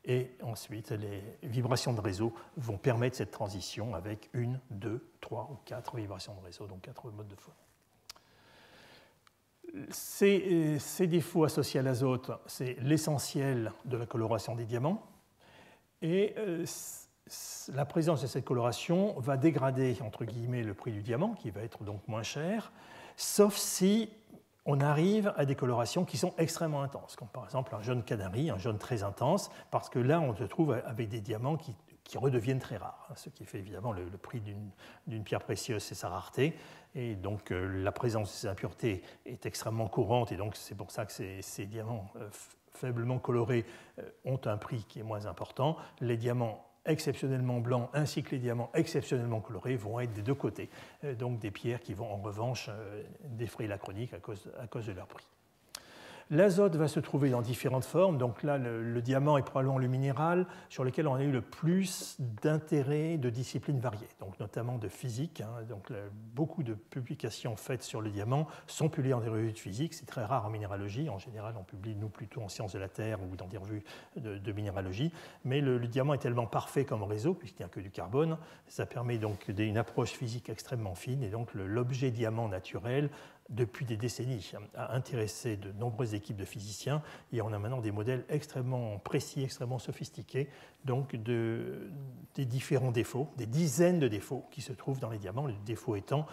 Et ensuite, les vibrations de réseau vont permettre cette transition avec 1, 2, 3 ou 4 vibrations de réseau, donc 4 modes de phonon. Ces défauts associés à l'azote, c'est l'essentiel de la coloration des diamants. Et la présence de cette coloration va dégrader, entre guillemets, le prix du diamant, qui va être donc moins cher, sauf si on arrive à des colorations qui sont extrêmement intenses, comme par exemple un jaune canari, un jaune très intense, parce que là, on se trouve avec des diamants qui redeviennent très rares, ce qui fait évidemment le prix d'une pierre précieuse, c'est sa rareté. Et donc la présence de ces impuretés est extrêmement courante, et donc c'est pour ça que ces diamants faiblement colorés ont un prix qui est moins important. Les diamants exceptionnellement blancs ainsi que les diamants exceptionnellement colorés vont être des deux côtés, donc des pierres qui vont en revanche défrayer la chronique à cause de leur prix. L'azote va se trouver dans différentes formes. Donc là, le diamant est probablement le minéral sur lequel on a eu le plus d'intérêt de disciplines variées, donc notamment de physique. Donc beaucoup de publications faites sur le diamant sont publiées dans des revues de physique. C'est très rare en minéralogie. En général, on publie, nous, plutôt en sciences de la Terre ou dans des revues de minéralogie. Mais le diamant est tellement parfait comme réseau, puisqu'il n'y a que du carbone. Ça permet donc une approche physique extrêmement fine. Et donc l'objet diamant naturel, depuis des décennies, a intéressé de nombreuses équipes de physiciens, et on a maintenant des modèles extrêmement précis, extrêmement sophistiqués, donc des différents défauts, des dizaines de défauts qui se trouvent dans les diamants, les défauts étant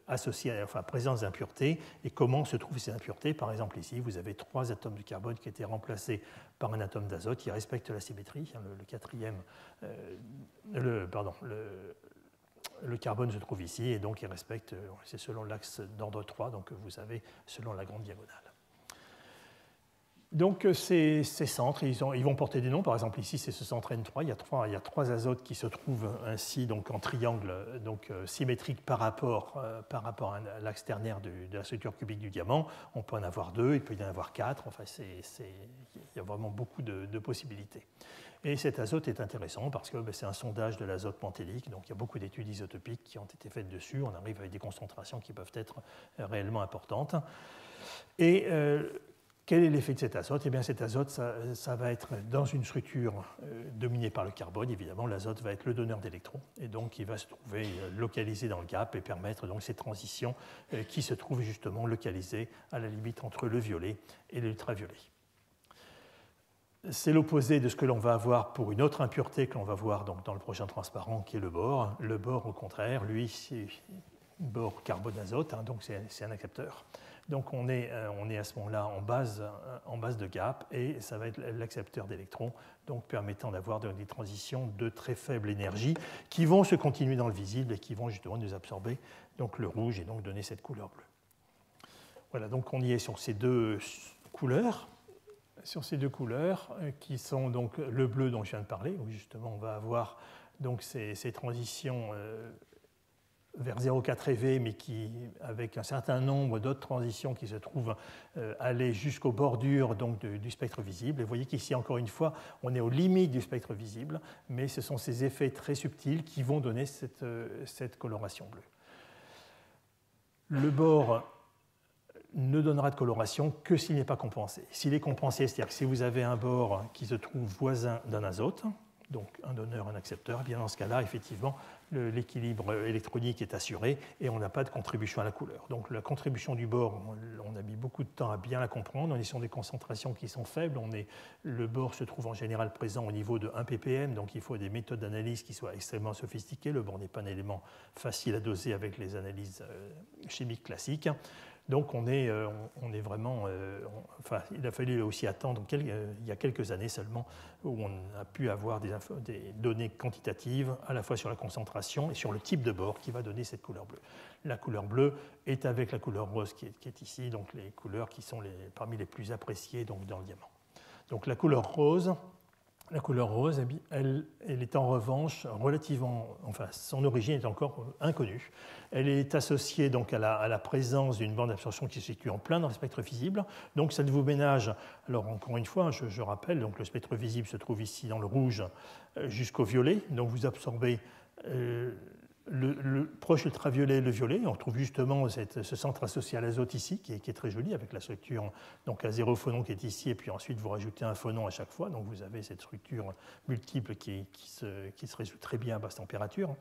associés à la présence d'impuretés, et comment se trouvent ces impuretés. Par exemple ici, vous avez 3 atomes de carbone qui étaient remplacés par un atome d'azote qui respecte la symétrie, le carbone se trouve ici, et donc il respecte, c'est selon l'axe d'ordre 3, donc vous avez selon la grande diagonale. Donc ces centres, ils vont porter des noms. Par exemple ici, c'est ce centre N3. Il y a 3 azotes qui se trouvent ainsi donc en triangle donc, symétrique par rapport à l'axe ternaire de la structure cubique du diamant. On peut en avoir 2, il peut y en avoir 4. Enfin, il y a vraiment beaucoup de possibilités. Et cet azote est intéressant parce que c'est un sondage de l'azote pentélique, donc il y a beaucoup d'études isotopiques qui ont été faites dessus. On arrive avec des concentrations qui peuvent être réellement importantes. Et quel est l'effet de cet azote? Eh bien, cet azote, ça va être dans une structure dominée par le carbone. Évidemment, l'azote va être le donneur d'électrons, et donc il va se trouver localisé dans le gap et permettre donc ces transitions qui se trouvent justement localisées à la limite entre le violet et l'ultraviolet. C'est l'opposé de ce que l'on va avoir pour une autre impureté que l'on va voir donc dans le prochain transparent, qui est le bore. Le bore, au contraire, lui, c'est bore carbone-azote, donc c'est un accepteur. Donc on est à ce moment-là en base de gap, et ça va être l'accepteur d'électrons, donc permettant d'avoir des transitions de très faible énergie qui vont se continuer dans le visible et qui vont justement nous absorber donc le rouge et donc donner cette couleur bleue. Voilà, donc on y est sur ces deux couleurs. Sur ces deux couleurs qui sont donc le bleu dont je viens de parler, où justement on va avoir donc ces transitions vers 0,4 eV, mais qui, avec un certain nombre d'autres transitions qui se trouvent aller jusqu'aux bordures donc, du spectre visible. Et vous voyez qu'ici, encore une fois, on est aux limites du spectre visible, mais ce sont ces effets très subtils qui vont donner cette coloration bleue. Le bord ne donnera de coloration que s'il n'est pas compensé. S'il est compensé, c'est-à-dire que si vous avez un bord qui se trouve voisin d'un azote, donc un donneur, un accepteur, bien dans ce cas-là, effectivement, l'équilibre électronique est assuré et on n'a pas de contribution à la couleur. Donc la contribution du bord, on a mis beaucoup de temps à bien la comprendre. On est sur des concentrations qui sont faibles. Le bord se trouve en général présent au niveau de 1 ppm, donc il faut des méthodes d'analyse qui soient extrêmement sophistiquées. Le bord n'est pas un élément facile à doser avec les analyses chimiques classiques. Donc on est vraiment... enfin, il a fallu aussi attendre il y a quelques années seulement où on a pu avoir des données quantitatives à la fois sur la concentration et sur le type de bord qui va donner cette couleur bleue. La couleur bleue est avec la couleur rose qui est ici, donc les couleurs qui sont parmi les plus appréciées donc, dans le diamant. Donc la couleur rose, elle est en revanche relativement, enfin son origine est encore inconnue. Elle est associée donc à la présence d'une bande d'absorption qui se situe en plein dans le spectre visible. Donc ça vous ménage. Alors encore une fois, je rappelle, donc le spectre visible se trouve ici dans le rouge jusqu'au violet. Donc vous absorbez le proche ultraviolet et le violet. On trouve justement ce centre associé à l'azote ici, qui est très joli, avec la structure donc à 0 phonon qui est ici, et puis ensuite vous rajoutez un phonon à chaque fois. Donc vous avez cette structure multiple qui se résout très bien à basse température.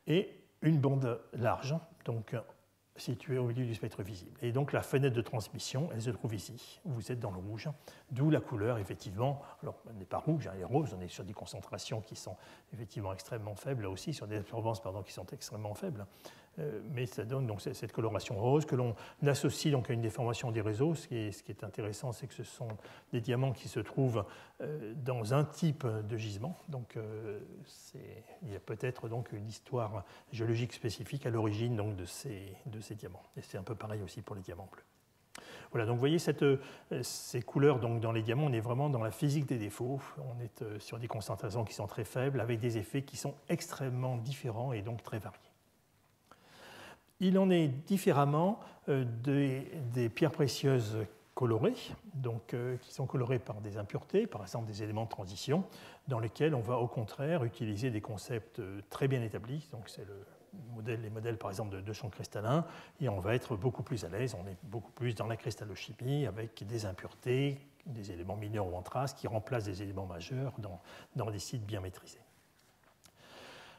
Et une bande large, donc située au milieu du spectre visible. Et donc la fenêtre de transmission, elle se trouve ici. Vous êtes dans le rouge, d'où la couleur, effectivement. Alors, elle n'est pas rouge, elle est rose, on est sur des concentrations qui sont effectivement extrêmement faibles, là aussi, sur des absorbances qui sont extrêmement faibles. Mais ça donne donc cette coloration rose que l'on associe donc à une déformation des réseaux. Ce qui est intéressant, c'est que ce sont des diamants qui se trouvent dans un type de gisement. Donc, il y a peut-être donc une histoire géologique spécifique à l'origine donc de ces diamants. Et c'est un peu pareil aussi pour les diamants bleus. Voilà, donc vous voyez ces couleurs donc, dans les diamants, on est vraiment dans la physique des défauts. On est sur des concentrations qui sont très faibles, avec des effets qui sont extrêmement différents et donc très variés. Il en est différemment des pierres précieuses colorées, donc, qui sont colorées par des impuretés, par exemple des éléments de transition, dans lesquels on va au contraire utiliser des concepts très bien établis. Donc c'est les modèles par exemple de champs cristallins, et on va être beaucoup plus à l'aise, on est beaucoup plus dans la cristallochimie avec des impuretés, des éléments mineurs ou en traces qui remplacent des éléments majeurs dans des sites bien maîtrisés.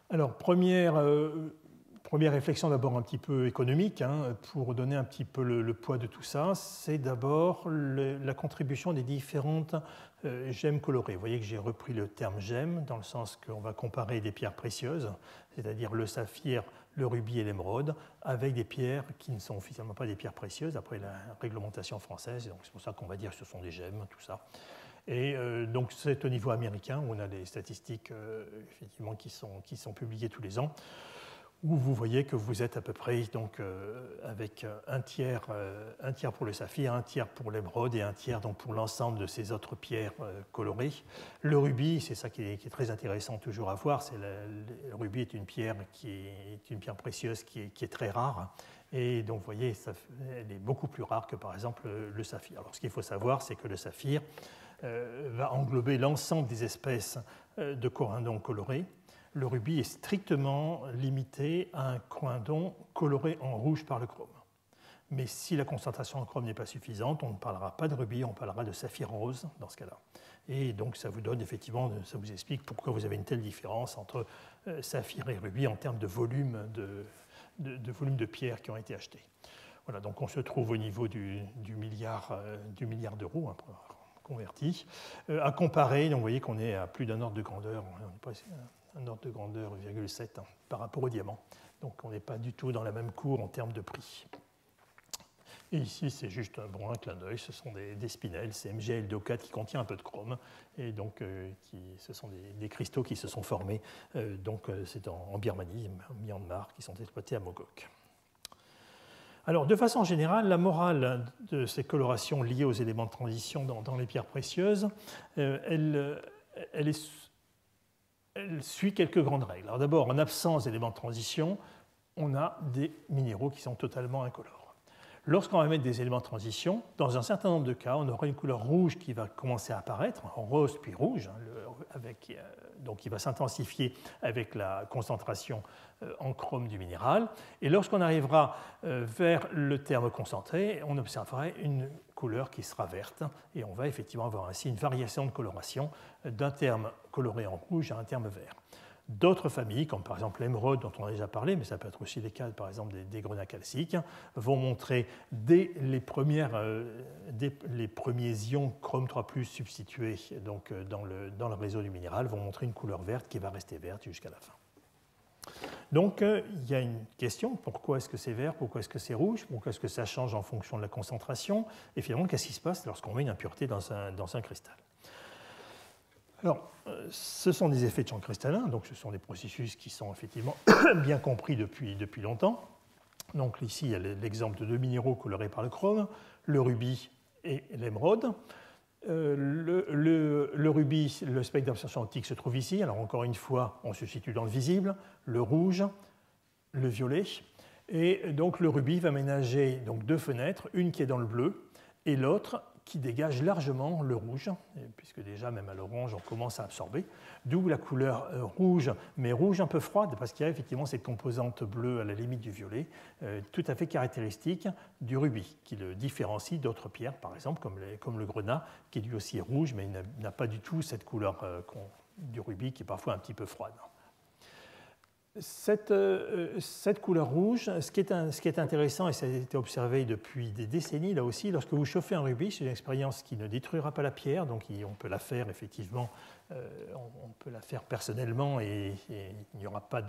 Alors, première réflexion d'abord un petit peu économique, pour donner un petit peu le poids de tout ça, c'est d'abord la contribution des différentes gemmes colorées. Vous voyez que j'ai repris le terme gemme dans le sens qu'on va comparer des pierres précieuses, c'est-à-dire le saphir, le rubis et l'émeraude, avec des pierres qui ne sont officiellement pas des pierres précieuses, après la réglementation française, donc c'est pour ça qu'on va dire que ce sont des gemmes, tout ça. Et donc c'est au niveau américain où on a des statistiques effectivement qui sont publiées tous les ans, où vous voyez que vous êtes à peu près donc, avec un tiers pour le saphir, un tiers pour l'émeraude et un tiers donc, pour l'ensemble de ces autres pierres colorées. Le rubis, c'est ça qui est très intéressant toujours à voir, le rubis est une pierre précieuse qui est très rare. Et donc, vous voyez, elle est beaucoup plus rare que, par exemple, le saphir. Alors, ce qu'il faut savoir, c'est que le saphir va englober l'ensemble des espèces de corindons colorés. Le rubis est strictement limité à un corindon coloré en rouge par le chrome. Mais si la concentration en chrome n'est pas suffisante, on ne parlera pas de rubis, on parlera de saphir rose dans ce cas-là. Et donc ça vous donne effectivement, ça vous explique pourquoi vous avez une telle différence entre saphir et rubis en termes de volume de pierres qui ont été achetées. Voilà, donc on se trouve au niveau du milliard d'euros, converti. À comparer, donc vous voyez qu'on est à plus d'un ordre de grandeur, un ordre de grandeur 0,7 par rapport au diamant. Donc on n'est pas du tout dans la même cour en termes de prix. Et ici, c'est juste un clin d'œil, ce sont des spinels, c'est MgL2O4 qui contient un peu de chrome, et donc ce sont des cristaux qui se sont formés, donc c'est en Birmanie, en Myanmar, qui sont exploités à Mogok. Alors, de façon générale, la morale de ces colorations liées aux éléments de transition dans les pierres précieuses, elle suit quelques grandes règles. Alors d'abord, en absence d'éléments de transition, on a des minéraux qui sont totalement incolores. Lorsqu'on va mettre des éléments de transition, dans un certain nombre de cas, on aura une couleur rouge qui va commencer à apparaître, en rose puis rouge, donc qui va s'intensifier avec la concentration en chrome du minéral. Et lorsqu'on arrivera vers le terme concentré, on observera une couleur qui sera verte, et on va effectivement avoir ainsi une variation de coloration d'un terme coloré en rouge à un terme vert. D'autres familles, comme par exemple l'émeraude dont on a déjà parlé, mais ça peut être aussi le cas par exemple des grenats calciques, vont montrer dès les premiers ions chrome 3+ substitués donc, dans le réseau du minéral, vont montrer une couleur verte qui va rester verte jusqu'à la fin. Donc il y a une question, pourquoi est-ce que c'est vert, pourquoi est-ce que c'est rouge, pourquoi est-ce que ça change en fonction de la concentration, et finalement qu'est-ce qui se passe lorsqu'on met une impureté dans un cristal. Alors, ce sont des effets de champ cristallin, donc ce sont des processus qui sont effectivement bien compris depuis longtemps. Donc ici, il y a l'exemple de deux minéraux colorés par le chrome, le rubis et l'émeraude. Le rubis, le spectre d'absorption optique se trouve ici. Alors encore une fois, on se situe dans le visible, le rouge, le violet. Et donc le rubis va ménager donc, deux fenêtres, une qui est dans le bleu et l'autre qui dégage largement le rouge, puisque déjà même à l'orange on commence à absorber, d'où la couleur rouge, mais rouge un peu froide, parce qu'il y a effectivement cette composante bleue à la limite du violet, tout à fait caractéristique du rubis, qui le différencie d'autres pierres, par exemple comme le grenat, qui lui aussi est rouge, mais il n'a pas du tout cette couleur du rubis, qui est parfois un petit peu froide. Cette couleur rouge, ce qui est intéressant, et ça a été observé depuis des décennies, là aussi, lorsque vous chauffez un rubis, c'est une expérience qui ne détruira pas la pierre, donc on peut la faire effectivement, on peut la faire personnellement et il n'y aura pas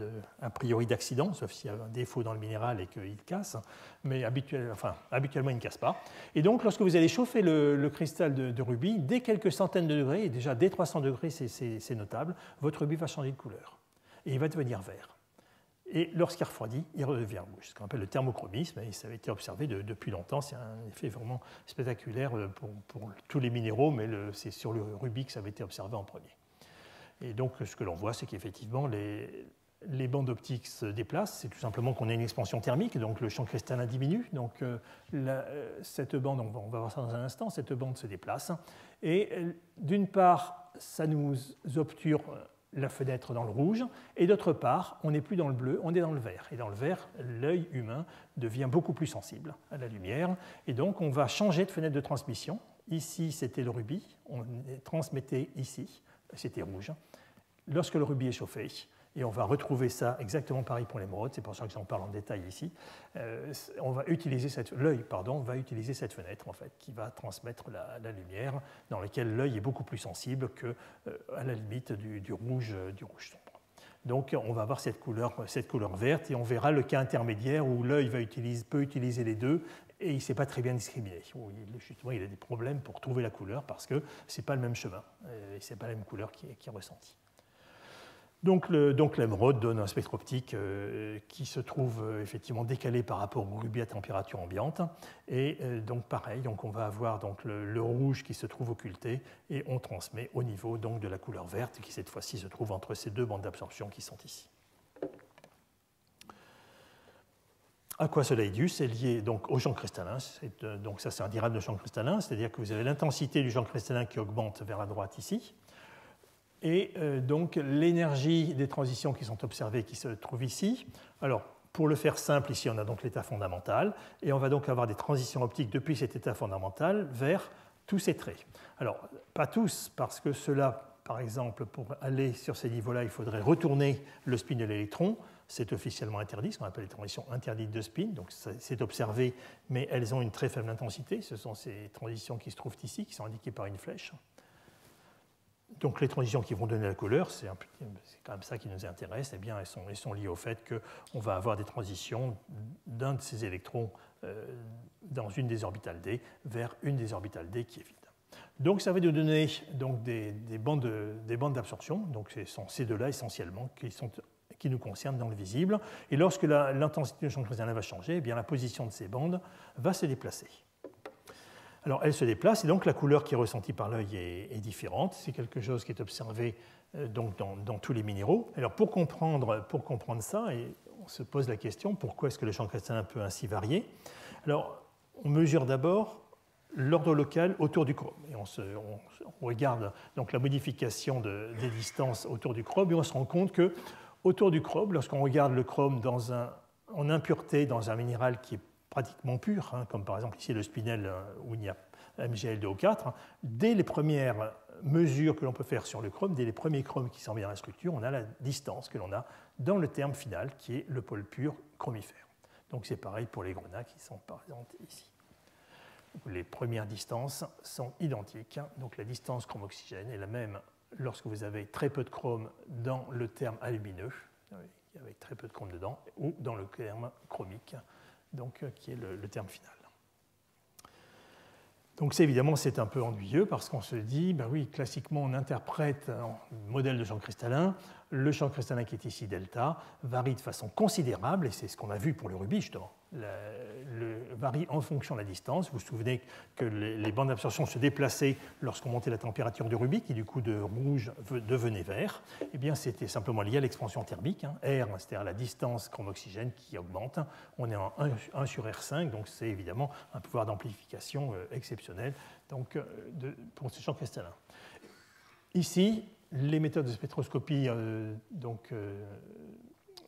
a priori d'accident, sauf s'il y a un défaut dans le minéral et qu'il casse, mais habituellement il ne casse pas. Et donc lorsque vous allez chauffer le cristal de rubis, dès quelques centaines de degrés, et déjà dès 300 degrés c'est notable, votre rubis va changer de couleur et il va devenir vert. Et lorsqu'il refroidit, il redevient rouge, ce qu'on appelle le thermochromisme, et ça a été observé depuis longtemps. C'est un effet vraiment spectaculaire pour tous les minéraux, mais c'est sur le rubis que ça avait été observé en premier. Et donc, ce que l'on voit, c'est qu'effectivement, les bandes optiques se déplacent. C'est tout simplement qu'on a une expansion thermique, donc le champ cristallin diminue. Donc, cette bande, on va voir ça dans un instant, cette bande se déplace. Et d'une part, ça nous obture la fenêtre dans le rouge, et d'autre part, on n'est plus dans le bleu, on est dans le vert. Et dans le vert, l'œil humain devient beaucoup plus sensible à la lumière, et donc on va changer de fenêtre de transmission. Ici, c'était le rubis, on transmettait ici, c'était rouge. Lorsque le rubis est chauffé, et on va retrouver ça exactement pareil pour l'émeraude, c'est pour ça que j'en parle en détail ici, l'œil va utiliser cette fenêtre en fait, qui va transmettre la lumière, dans laquelle l'œil est beaucoup plus sensible qu'à la limite du rouge sombre. Donc on va avoir cette couleur verte, et on verra le cas intermédiaire où l'œil peut utiliser les deux, et il ne sait pas très bien discriminer. Justement, il a des problèmes pour trouver la couleur, parce que ce n'est pas le même chemin, et ce n'est pas la même couleur qui est ressentie. Donc l'émeraude donne un spectre optique qui se trouve effectivement décalé par rapport au rubis à température ambiante. Et donc pareil, on va avoir donc le rouge qui se trouve occulté, et on transmet au niveau donc de la couleur verte qui cette fois-ci se trouve entre ces deux bandes d'absorption qui sont ici. À quoi cela est dû? C'est lié donc au champ cristallin. Donc ça c'est un diagramme de champ cristallin, c'est-à-dire que vous avez l'intensité du champ cristallin qui augmente vers la droite ici. Et donc l'énergie des transitions qui sont observées qui se trouvent ici. Alors, pour le faire simple, ici on a donc l'état fondamental, et on va donc avoir des transitions optiques depuis cet état fondamental vers tous ces traits. Alors, pas tous, parce que cela, par exemple, pour aller sur ces niveaux-là, il faudrait retourner le spin de l'électron. C'est officiellement interdit, ce qu'on appelle les transitions interdites de spin, donc c'est observé, mais elles ont une très faible intensité. Ce sont ces transitions qui se trouvent ici, qui sont indiquées par une flèche. Donc les transitions qui vont donner la couleur, c'est quand même ça qui nous intéresse, eh bien, elles sont liées au fait qu'on va avoir des transitions d'un de ces électrons dans une des orbitales D vers une des orbitales D qui est vide. Donc ça va nous donner donc, des bandes d'absorption, donc ce sont ces deux-là essentiellement qui nous concerne dans le visible. Et lorsque l'intensité du champ cristallin va changer, eh bien, la position de ces bandes va se déplacer. Alors, elle se déplace et donc la couleur qui est ressentie par l'œil est différente. C'est quelque chose qui est observé donc, dans tous les minéraux. Alors, pour comprendre ça, et on se pose la question, pourquoi est-ce que le champ cristallin peut ainsi varier? Alors, on mesure d'abord l'ordre local autour du chrome. Et on regarde donc la modification des distances autour du chrome et on se rend compte que autour du chrome, lorsqu'on regarde le chrome en impureté dans un minéral qui est pratiquement pur, comme par exemple ici le spinel où il y a Mgl2O4, dès les premières mesures que l'on peut faire sur le chrome, dès les premiers chromes qui sont bien dans la structure, on a la distance que l'on a dans le terme final qui est le pôle pur chromifère. Donc c'est pareil pour les grenats qui sont présentes ici. Les premières distances sont identiques, donc la distance chrome-oxygène est la même lorsque vous avez très peu de chrome dans le terme alumineux, avec très peu de chrome dedans, ou dans le terme chromique, donc, qui est le terme final. Donc évidemment, c'est un peu ennuyeux parce qu'on se dit, ben oui, classiquement, on interprète un modèle de champ cristallin. Le champ cristallin qui est ici delta varie de façon considérable, et c'est ce qu'on a vu pour le rubis justement. Varie en fonction de la distance. Vous vous souvenez que les bandes d'absorption se déplaçaient lorsqu'on montait la température du rubis, qui du coup de rouge devenait vert. Eh bien, c'était simplement lié à l'expansion thermique. R, c'est-à-dire la distance chrome-oxygène qui augmente. On est en 1 sur R5, donc c'est évidemment un pouvoir d'amplification exceptionnel donc, pour ce champ cristallin. Ici, les méthodes de spectroscopie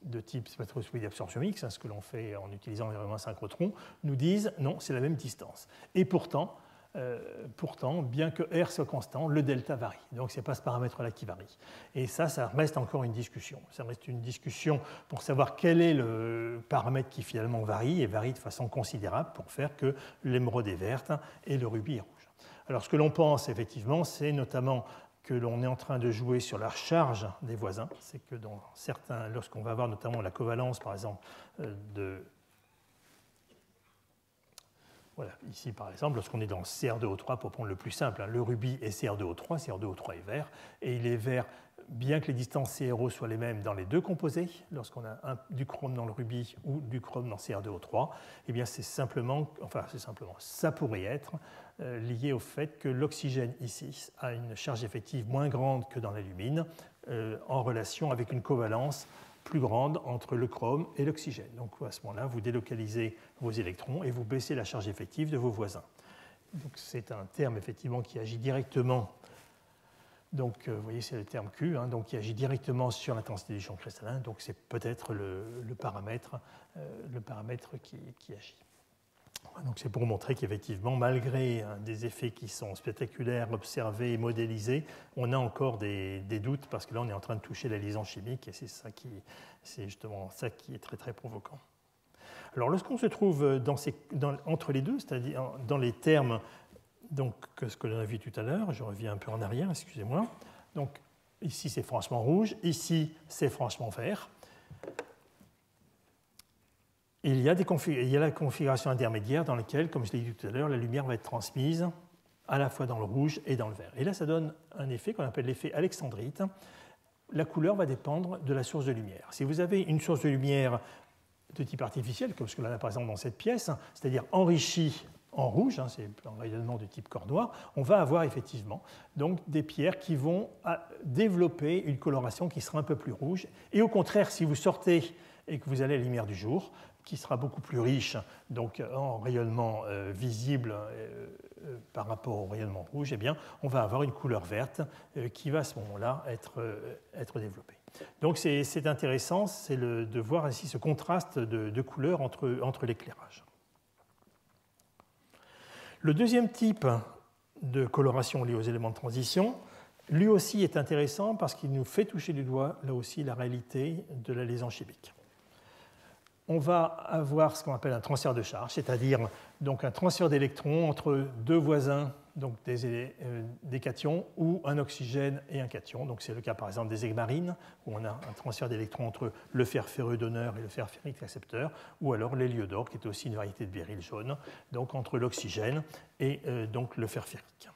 de type spectroscopie d'absorption X, ce que l'on fait en utilisant l'environnement synchrotron, nous disent non, c'est la même distance. Et pourtant, bien que R soit constant, le delta varie. Donc, ce n'est pas ce paramètre-là qui varie. Et ça reste encore une discussion. Ça reste une discussion pour savoir quel est le paramètre qui finalement varie, et varie de façon considérable pour faire que l'émeraude est verte et le rubis est rouge. Alors, ce que l'on pense, effectivement, c'est notamment que l'on est en train de jouer sur la charge des voisins. C'est que dans certains, lorsqu'on va avoir notamment la covalence, par exemple, voilà, ici par exemple, lorsqu'on est dans Cr2O3, pour prendre le plus simple, le rubis est Cr2O3, Cr2O3 est vert, et il est vert bien que les distances CRO soient les mêmes dans les deux composés, lorsqu'on a du chrome dans le rubis ou du chrome dans Cr2O3, eh bien ça pourrait être lié au fait que l'oxygène ici a une charge effective moins grande que dans l'alumine, en relation avec une covalence plus grande entre le chrome et l'oxygène. Donc à ce moment-là, vous délocalisez vos électrons et vous baissez la charge effective de vos voisins. Donc c'est un terme effectivement qui agit directement. Donc, vous voyez, c'est le terme Q, donc qui agit directement sur l'intensité du champ cristallin. Donc, c'est peut-être le paramètre qui agit. Donc, c'est pour montrer qu'effectivement, malgré des effets qui sont spectaculaires, observés et modélisés, on a encore des doutes parce que là, on est en train de toucher la liaison chimique et c'est justement ça qui est très, très provoquant. Alors, lorsqu'on se trouve entre les deux, c'est-à-dire dans les termes donc, ce que l'on a vu tout à l'heure, je reviens un peu en arrière, excusez-moi. Donc, ici, c'est franchement rouge, ici, c'est franchement vert. Il y a la configuration intermédiaire dans laquelle, comme je l'ai dit tout à l'heure, la lumière va être transmise à la fois dans le rouge et dans le vert. Et là, ça donne un effet qu'on appelle l'effet alexandrite. La couleur va dépendre de la source de lumière. Si vous avez une source de lumière de type artificiel, comme ce que l'on a par exemple dans cette pièce, c'est-à-dire enrichie en rouge, c'est un rayonnement de type corps noir, on va avoir effectivement donc, des pierres qui vont développer une coloration qui sera un peu plus rouge. Et au contraire, si vous sortez et que vous allez à la lumière du jour, qui sera beaucoup plus riche donc, en rayonnement visible par rapport au rayonnement rouge, eh bien, on va avoir une couleur verte qui va à ce moment-là être développée. Donc c'est intéressant de voir ainsi ce contraste de couleurs entre l'éclairage. Le deuxième type de coloration liée aux éléments de transition, lui aussi est intéressant parce qu'il nous fait toucher du doigt, là aussi, la réalité de la liaison chimique. On va avoir ce qu'on appelle un transfert de charge, c'est-à-dire donc un transfert d'électrons entre deux voisins, donc des cations, ou un oxygène et un cation. Donc c'est le cas par exemple des aigues marines, où on a un transfert d'électrons entre le fer ferreux donneur et le fer ferrique accepteur, ou alors l'héliodore, qui est aussi une variété de béryl jaune, donc entre l'oxygène et donc le fer ferrique.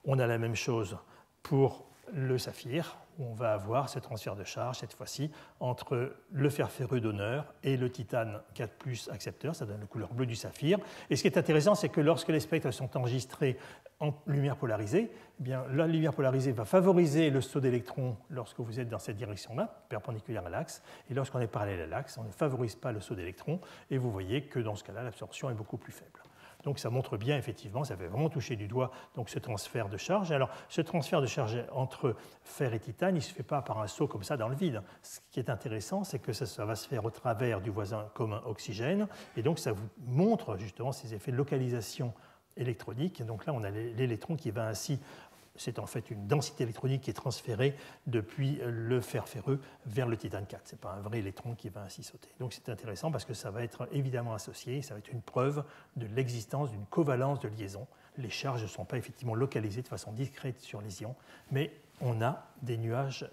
On a la même chose pour le saphir, où on va avoir ce transfert de charge, cette fois-ci, entre le fer ferreux donneur et le titane 4+ accepteur, ça donne la couleur bleue du saphir. Et ce qui est intéressant, c'est que lorsque les spectres sont enregistrés en lumière polarisée, eh bien, la lumière polarisée va favoriser le saut d'électrons lorsque vous êtes dans cette direction-là, perpendiculaire à l'axe, et lorsqu'on est parallèle à l'axe, on ne favorise pas le saut d'électrons, et vous voyez que dans ce cas-là, l'absorption est beaucoup plus faible. Donc ça montre bien, effectivement, ça fait vraiment toucher du doigt donc, ce transfert de charge. Alors, ce transfert de charge entre fer et titane, il ne se fait pas par un saut comme ça dans le vide. Ce qui est intéressant, c'est que ça va se faire au travers du voisin commun oxygène, et donc ça vous montre justement ces effets de localisation électronique. Donc là, on a l'électron qui va ainsi, c'est en fait une densité électronique qui est transférée depuis le fer ferreux vers le titane 4. Ce n'est pas un vrai électron qui va ainsi sauter. Donc c'est intéressant parce que ça va être évidemment associé, ça va être une preuve de l'existence d'une covalence de liaison. Les charges ne sont pas effectivement localisées de façon discrète sur les ions, mais on a des nuages,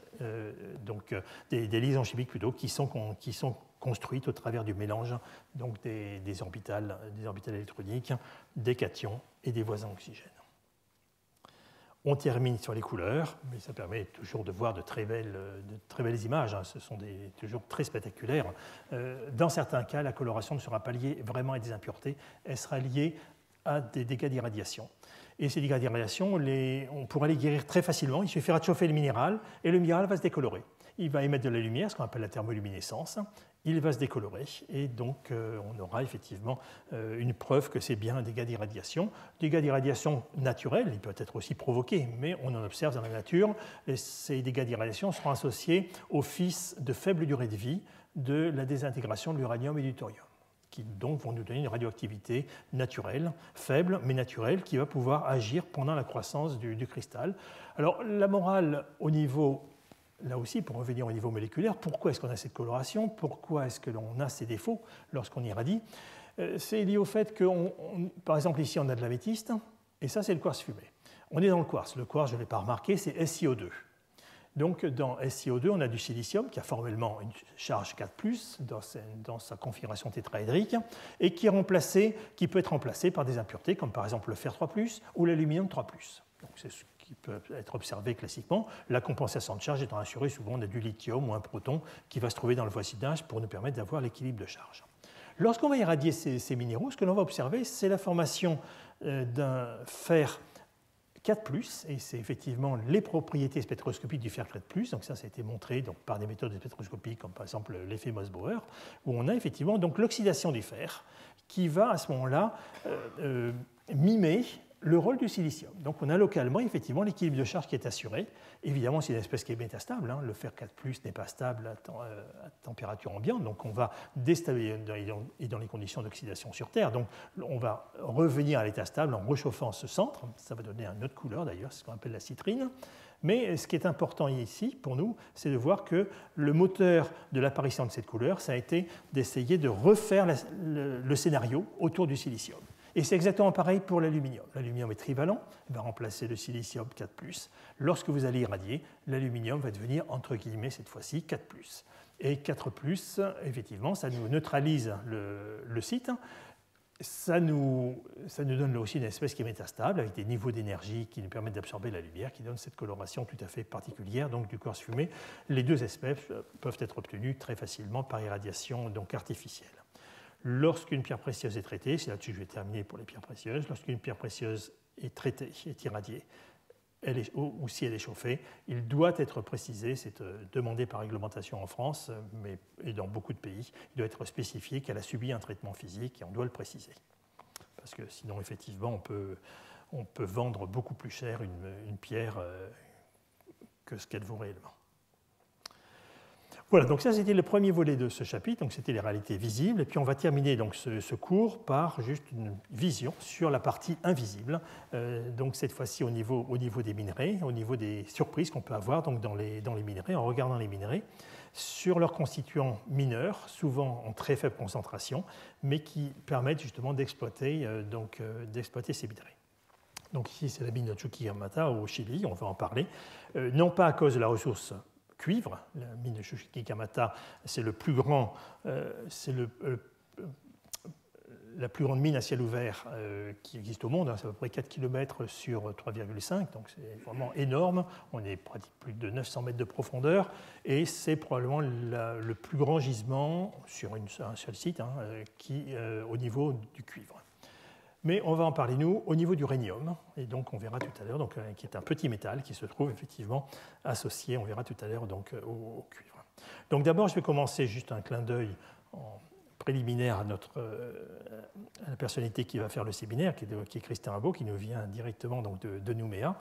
des liaisons chimiques plutôt, qui sont construites au travers du mélange donc des orbitales électroniques, des cations et des voisins oxygènes. On termine sur les couleurs, mais ça permet toujours de voir de très belles images. Ce sont toujours très spectaculaires. Dans certains cas, la coloration ne sera pas liée vraiment à des impuretés, elle sera liée à des dégâts d'irradiation. Et ces dégâts d'irradiation, on pourra les guérir très facilement. Il suffira de chauffer le minéral et le minéral va se décolorer. Il va émettre de la lumière, ce qu'on appelle la thermoluminescence. Il va se décolorer et donc on aura effectivement une preuve que c'est bien un dégât d'irradiation. Dégâts d'irradiation naturels, il peut être aussi provoqué, mais on en observe dans la nature. Et ces dégâts d'irradiation seront associés au fils de faible durée de vie de la désintégration de l'uranium et du thorium, qui donc vont nous donner une radioactivité naturelle, faible mais naturelle, qui va pouvoir agir pendant la croissance du cristal. Alors la morale au niveau, là aussi pour revenir au niveau moléculaire, pourquoi est-ce qu'on a cette coloration, pourquoi est-ce que l'on a ces défauts lorsqu'on irradie, c'est lié au fait que, par exemple ici on a de l'améthyste, et ça c'est le quartz fumé. On est dans le quartz, je ne l'ai pas remarqué, c'est SiO2. Donc, dans SiO2, on a du silicium qui a formellement une charge 4+, dans sa configuration tétraédrique, et qui peut être remplacé par des impuretés, comme par exemple le fer 3+, ou l'aluminium 3+. Donc, c'est ce qui peut être observé classiquement. La compensation de charge étant assurée, souvent on a du lithium ou un proton qui va se trouver dans le voisinage pour nous permettre d'avoir l'équilibre de charge. Lorsqu'on va irradier ces minéraux, ce que l'on va observer, c'est la formation d'un fer 4+, et c'est effectivement les propriétés spectroscopiques du fer 4+, donc ça a été montré par des méthodes de spectroscopie comme par exemple l'effet Mossbauer, où on a effectivement donc l'oxydation du fer qui va à ce moment-là mimer le rôle du silicium. Donc on a localement effectivement l'équilibre de charge qui est assuré. Évidemment, c'est une espèce qui est métastable. Le fer 4+ n'est pas stable à température ambiante, donc on va déstabiliser dans les conditions d'oxydation sur Terre. Donc on va revenir à l'état stable en réchauffant ce centre. Ça va donner une autre couleur d'ailleurs, c'est ce qu'on appelle la citrine. Mais ce qui est important ici pour nous, c'est de voir que le moteur de l'apparition de cette couleur, ça a été d'essayer de refaire le scénario autour du silicium. Et c'est exactement pareil pour l'aluminium. L'aluminium est trivalent, il va remplacer le silicium 4+. Lorsque vous allez irradier, l'aluminium va devenir, entre guillemets, cette fois-ci, 4+. Et 4+, effectivement, ça nous neutralise le site. Ça nous donne là aussi une espèce qui est métastable, avec des niveaux d'énergie qui nous permettent d'absorber la lumière, qui donne cette coloration tout à fait particulière, donc du quartz fumé. Les deux espèces peuvent être obtenues très facilement par irradiation donc artificielle. Lorsqu'une pierre précieuse est traitée, c'est là-dessus que je vais terminer pour les pierres précieuses, lorsqu'une pierre précieuse est traitée, est irradiée, ou si elle est chauffée, il doit être précisé, c'est demandé par réglementation en France, et dans beaucoup de pays, il doit être spécifié qu'elle a subi un traitement physique et on doit le préciser. Parce que sinon, effectivement, on peut vendre beaucoup plus cher une pierre que ce qu'elle vaut réellement. Voilà, donc ça c'était le premier volet de ce chapitre, donc c'était les réalités visibles, et puis on va terminer donc ce cours par juste une vision sur la partie invisible, donc cette fois-ci au niveau des minerais, au niveau des surprises qu'on peut avoir donc dans les minerais, en regardant les minerais, sur leurs constituants mineurs, souvent en très faible concentration, mais qui permettent justement d'exploiter ces minerais. Donc ici c'est la mine de Chuquicamata au Chili, on va en parler, non pas à cause de la ressource cuivre. La mine de Chuquicamata, c'est le plus grand, la plus grande mine à ciel ouvert qui existe au monde. C'est à peu près 4 km sur 3,5, donc c'est vraiment énorme. On est pratiquement plus de 900 mètres de profondeur et c'est probablement le plus grand gisement sur un seul site au niveau du cuivre. Mais on va en parler, nous, au niveau du rhénium, et donc on verra tout à l'heure, qui est un petit métal qui se trouve effectivement associé, on verra tout à l'heure, au cuivre. Donc d'abord, je vais commencer juste un clin d'œil préliminaire à la personnalité qui va faire le séminaire, qui est Christin Rabot, qui nous vient directement de Nouméa.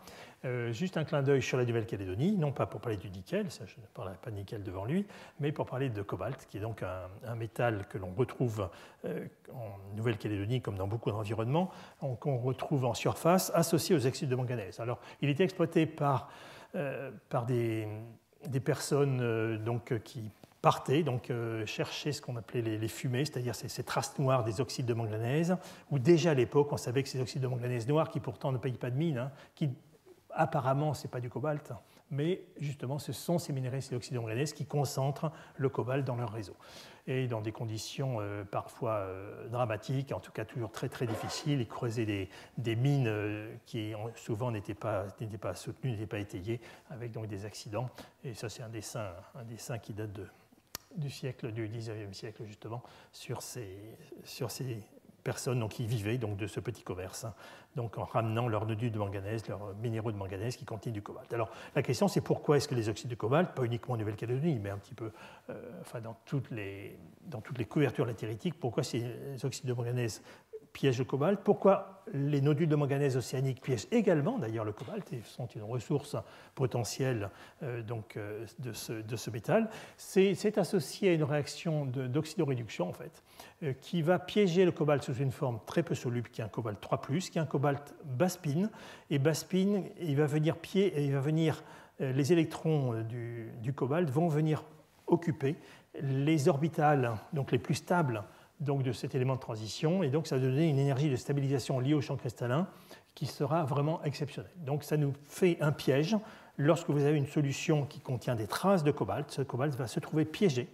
Juste un clin d'œil sur la Nouvelle-Calédonie, non pas pour parler du nickel, ça, je ne parlerai pas de nickel devant lui, mais pour parler de cobalt, qui est donc un métal que l'on retrouve en Nouvelle-Calédonie, comme dans beaucoup d'environnements, qu'on retrouve en surface, associé aux oxydes de manganèse. Alors, il était exploité par des personnes qui partaient chercher ce qu'on appelait les fumées, c'est-à-dire ces traces noires des oxydes de manganèse, où déjà à l'époque, on savait que ces oxydes de manganèse noirs, qui pourtant ne payent pas de mine, qui apparemment, ce n'est pas du cobalt, mais justement, ce sont ces minerais, ces oxydes de manganèse, qui concentrent le cobalt dans leur réseau. Et dans des conditions parfois dramatiques, en tout cas toujours très très difficiles, ils creusaient des mines qui souvent n'étaient pas soutenues, n'étaient pas étayées, avec donc des accidents. Et ça, c'est un dessin qui date du 19e siècle, justement, sur ces personnes qui vivaient de ce petit commerce, en ramenant leurs nodules de manganèse, leurs minéraux de manganèse qui contiennent du cobalt. Alors la question, c'est pourquoi est-ce que les oxydes de cobalt, pas uniquement en Nouvelle-Calédonie, mais un petit peu dans toutes les couvertures latéritiques, pourquoi ces oxydes de manganèse piègent le cobalt, pourquoi les nodules de manganèse océanique piègent également d'ailleurs le cobalt et sont une ressource potentielle de ce métal. C'est associé à une réaction d'oxydoréduction en fait, qui va piéger le cobalt sous une forme très peu soluble qui est un cobalt 3+, qui est un cobalt basse spin, et basse spin, les électrons du cobalt vont venir occuper les orbitales, donc les plus stables de cet élément de transition, et donc ça va donner une énergie de stabilisation liée au champ cristallin qui sera vraiment exceptionnelle. Donc ça nous fait un piège. Lorsque vous avez une solution qui contient des traces de cobalt, ce cobalt va se trouver piégé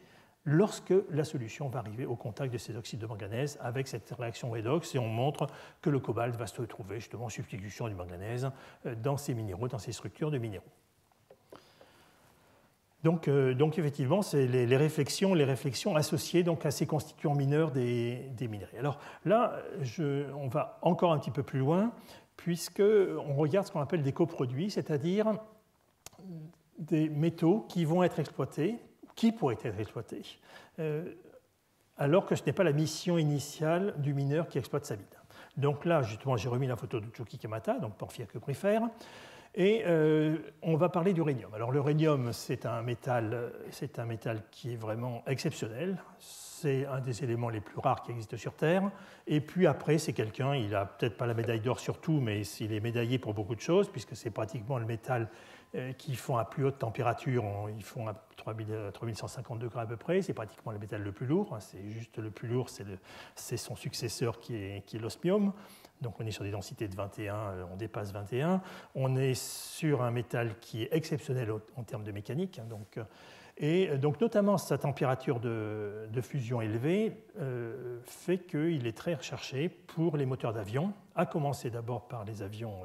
lorsque la solution va arriver au contact de ces oxydes de manganèse avec cette réaction redox, et on montre que le cobalt va se trouver justement en substitution du manganèse dans ces minéraux, dans ces structures de minéraux. Donc effectivement, c'est les réflexions associées à ces constituants mineurs des minerais. Alors là, on va encore un petit peu plus loin, puisqu'on regarde ce qu'on appelle des coproduits, c'est-à-dire des métaux qui vont être exploités, qui pourraient être exploités, alors que ce n'est pas la mission initiale du mineur qui exploite sa mine. Donc là, justement, j'ai remis la photo de Chuquicamata, donc porphyre cuprifère. Et on va parler du rhénium. Alors le rhénium, c'est un métal qui est vraiment exceptionnel. C'est un des éléments les plus rares qui existent sur Terre. Et puis après, c'est quelqu'un, il n'a peut-être pas la médaille d'or sur tout, mais il est médaillé pour beaucoup de choses, puisque c'est pratiquement le métal qui font à plus haute température, ils font à 3150 degrés à peu près, c'est pratiquement le métal le plus lourd. C'est juste le plus lourd, c'est son successeur qui est l'osmium. Donc on est sur des densités de 21, on dépasse 21. On est sur un métal qui est exceptionnel en termes de mécanique. Et donc notamment sa température de fusion élevée fait qu'il est très recherché pour les moteurs d'avion, à commencer d'abord par les avions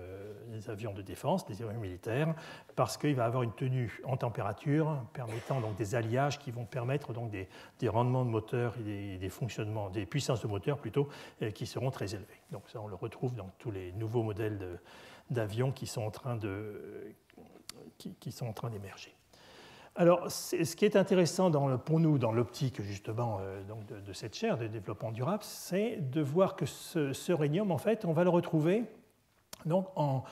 de défense, les avions militaires, parce qu'il va avoir une tenue en température permettant donc des alliages qui vont permettre donc des rendements de moteur et des fonctionnements, des puissances de moteur plutôt, qui seront très élevés. Donc ça, on le retrouve dans tous les nouveaux modèles d'avions qui sont en train d'émerger. Alors, ce qui est intéressant pour nous dans l'optique justement de cette chaire de développement durable, c'est de voir que ce rhénium, en fait, on va le retrouver donc, en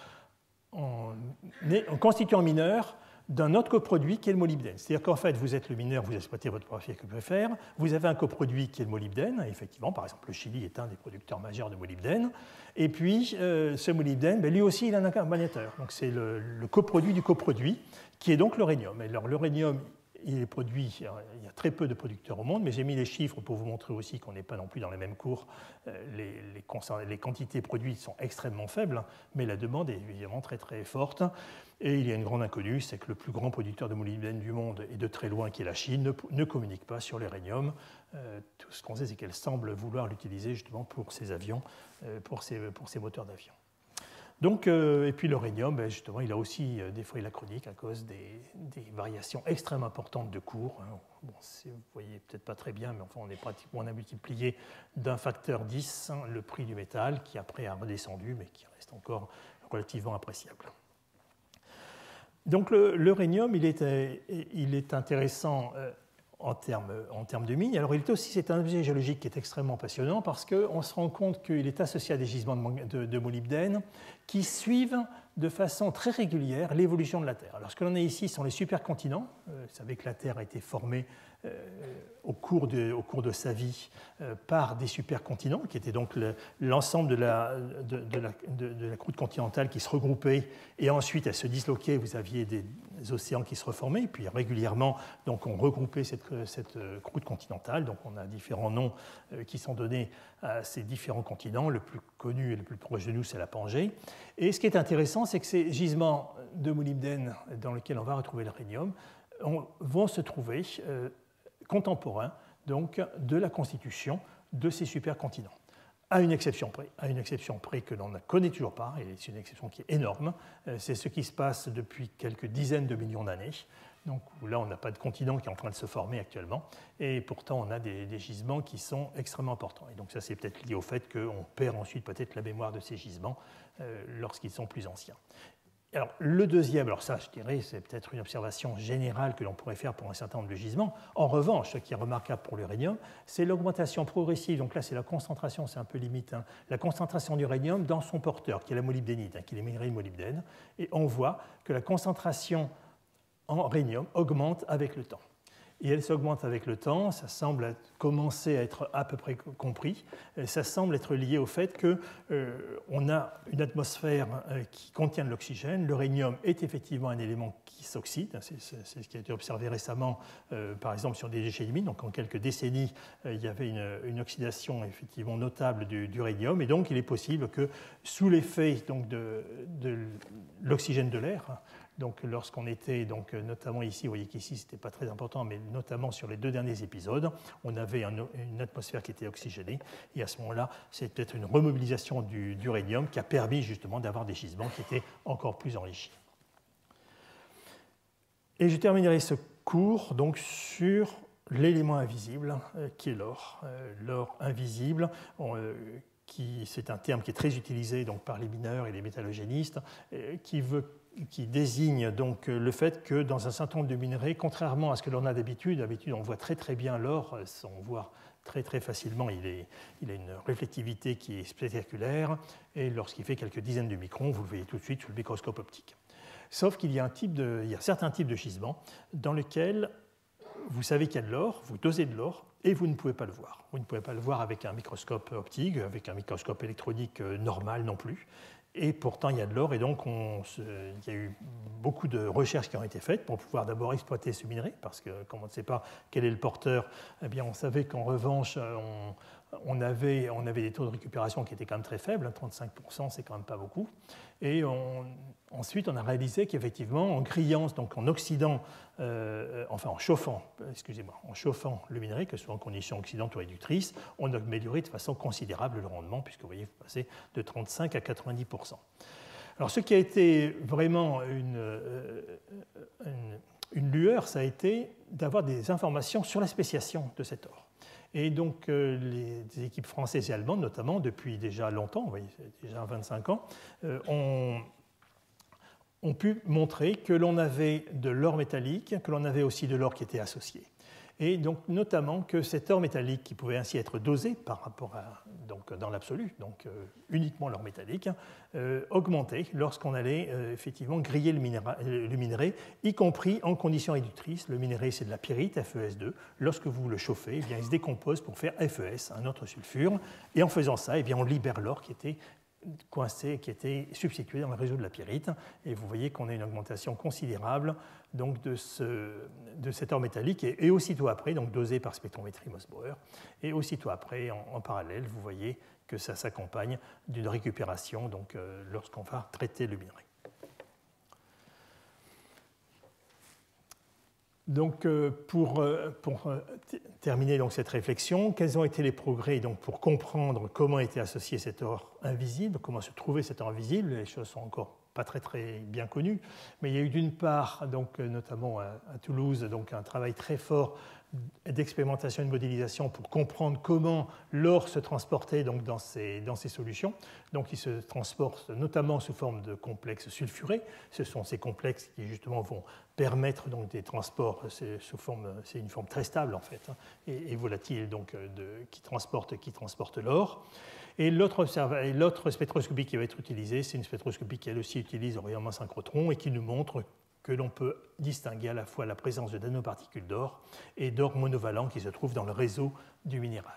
constituant mineur d'un autre coproduit qui est le molybdène. C'est-à-dire qu'en fait, vous êtes le mineur, vous exploitez votre porphyre cuprifère, vous avez un coproduit qui est le molybdène, effectivement, par exemple, le Chili est un des producteurs majeurs de molybdène, et puis ce molybdène, lui aussi, il a un accompagnateur. Donc c'est le coproduit du coproduit, qui est donc le rhénium. Et alors, le rhénium il est produit, il y a très peu de producteurs au monde, mais j'ai mis les chiffres pour vous montrer aussi qu'on n'est pas non plus dans les mêmes cours. Les quantités produites sont extrêmement faibles, mais la demande est évidemment très très forte. Et il y a une grande inconnue, c'est que le plus grand producteur de molybdène du monde, et de très loin, qui est la Chine, ne communique pas sur l'uranium. Tout ce qu'on sait, c'est qu'elle semble vouloir l'utiliser justement pour ses avions, pour ses moteurs d'avion. Donc, et puis l'uranium, justement, il a aussi des foyers lacroniques à cause des variations extrêmement importantes de cours. Bon, vous voyez peut-être pas très bien, mais enfin, on a multiplié d'un facteur 10 le prix du métal, qui après a redescendu, mais qui reste encore relativement appréciable. Donc l'uranium, il est intéressant en termes de mine. Alors c'est un objet géologique qui est extrêmement passionnant parce qu'on se rend compte qu'il est associé à des gisements de molybdène qui suivent de façon très régulière l'évolution de la Terre. Alors ce que l'on a ici sont les supercontinents. Vous savez que la Terre a été formée au cours de sa vie par des supercontinents, qui étaient donc l'ensemble de la croûte continentale qui se regroupait, et ensuite elle se disloquait, vous aviez des océans qui se reformaient, puis régulièrement donc, on regroupait cette croûte continentale, donc on a différents noms qui sont donnés à ces différents continents. Le plus connu et le plus proche de nous, c'est la Pangée. Et ce qui est intéressant, c'est que ces gisements de molybdène dans lesquels on va retrouver l'uranium vont se trouver contemporains donc, de la constitution de ces supercontinents. À une exception près que l'on ne connaît toujours pas, et c'est une exception qui est énorme, c'est ce qui se passe depuis quelques dizaines de millions d'années. Donc là, on n'a pas de continent qui est en train de se former actuellement, et pourtant on a des gisements qui sont extrêmement importants. Et donc ça, c'est peut-être lié au fait qu'on perd ensuite peut-être la mémoire de ces gisements lorsqu'ils sont plus anciens. Alors, le deuxième, alors ça, je dirais, c'est peut-être une observation générale que l'on pourrait faire pour un certain nombre de gisements. En revanche, ce qui est remarquable pour l'uranium, c'est l'augmentation progressive. Donc là, c'est la concentration, c'est un peu limite, hein, la concentration d'uranium dans son porteur, qui est la molybdénite, hein, qui est les minerais de molybdène. Et on voit que la concentration en uranium augmente avec le temps. Et elle s'augmente avec le temps, ça semble commencer à être à peu près compris. Ça semble être lié au fait qu'on a une atmosphère qui contient de l'oxygène. L'uranium est effectivement un élément qui s'oxyde. C'est ce qui a été observé récemment, par exemple, sur des déchets de mine. Donc, en quelques décennies, il y avait une oxydation effectivement notable d'uranium. Et donc, il est possible que, sous l'effet de l'oxygène de l'air, donc, lorsqu'on était, donc, notamment ici, vous voyez qu'ici, ce n'était pas très important, mais notamment sur les 2 derniers épisodes, on avait une atmosphère qui était oxygénée. Et à ce moment-là, c'est peut-être une remobilisation d'uranium qui a permis justement d'avoir des gisements qui étaient encore plus enrichis. Et je terminerai ce cours donc, sur l'élément invisible qui est l'or. L'or invisible, c'est un terme qui est très utilisé donc, par les mineurs et les métallogénistes, qui désigne donc le fait que dans un certain nombre de minerais, contrairement à ce que l'on a d'habitude, on voit très très bien l'or, on voit très très facilement, il a une réflectivité qui est spectaculaire, et lorsqu'il fait quelques dizaines de microns, vous le voyez tout de suite sous le microscope optique. Sauf qu'il y a certains types de gisements dans lesquels vous savez qu'il y a de l'or, vous dosez de l'or, et vous ne pouvez pas le voir. Vous ne pouvez pas le voir avec un microscope optique, avec un microscope électronique normal non plus. Et pourtant, il y a de l'or, et donc il y a eu beaucoup de recherches qui ont été faites pour pouvoir d'abord exploiter ce minerai, parce que comme on ne sait pas quel est le porteur, eh bien, on savait qu'en revanche, on avait des taux de récupération qui étaient quand même très faibles, 35%, c'est quand même pas beaucoup. Et ensuite, on a réalisé qu'effectivement, en grillant, donc en oxydant, en chauffant le minerai, que ce soit en conditions oxydantes ou réductrices, on a amélioré de façon considérable le rendement, puisque vous voyez, vous passez de 35 à 90%. Alors, ce qui a été vraiment une lueur, ça a été d'avoir des informations sur la spéciation de cet or. Et donc, les équipes françaises et allemandes, notamment, depuis déjà longtemps, vous voyez, déjà 25 ans, ont pu montrer que l'on avait de l'or métallique, que l'on avait aussi de l'or qui était associé. Et donc, notamment que cet or métallique, qui pouvait ainsi être dosé par rapport à, donc, dans l'absolu, donc uniquement l'or métallique, augmentait lorsqu'on allait effectivement griller le minerai, y compris en conditions réductrices. Le minerai, c'est de la pyrite, FeS2. Lorsque vous le chauffez, eh bien, il se décompose pour faire FeS, un autre sulfure. Et en faisant ça, eh bien, on libère l'or qui était coincé, qui était substitué dans le réseau de la pyrite. Et vous voyez qu'on a une augmentation considérable donc, de cet or métallique, et aussitôt après, donc dosé par spectrométrie Mossbauer, et aussitôt après, en parallèle, vous voyez que ça s'accompagne d'une récupération donc, lorsqu'on va traiter le minerai. Donc, pour terminer donc, cette réflexion, quels ont été les progrès donc, pour comprendre comment était associé cet or invisible, comment se trouvait cet or invisible? Les choses sont encore pas très bien connues, mais il y a eu d'une part, donc, notamment à Toulouse, donc, un travail très fort d'expérimentation et de modélisation pour comprendre comment l'or se transportait donc, dans ces solutions. Donc, il se transporte notamment sous forme de complexes sulfurés. Ce sont ces complexes qui justement vont permettre donc, des transports, c'est une forme très stable en fait, hein, et volatile donc, qui transporte l'or. Et l'autre spectroscopie qui va être utilisée, c'est une spectroscopie qui elle aussi utilise le rayonnement synchrotron et qui nous montre que l'on peut distinguer à la fois la présence de nanoparticules d'or et d'or monovalent qui se trouvent dans le réseau du minéral.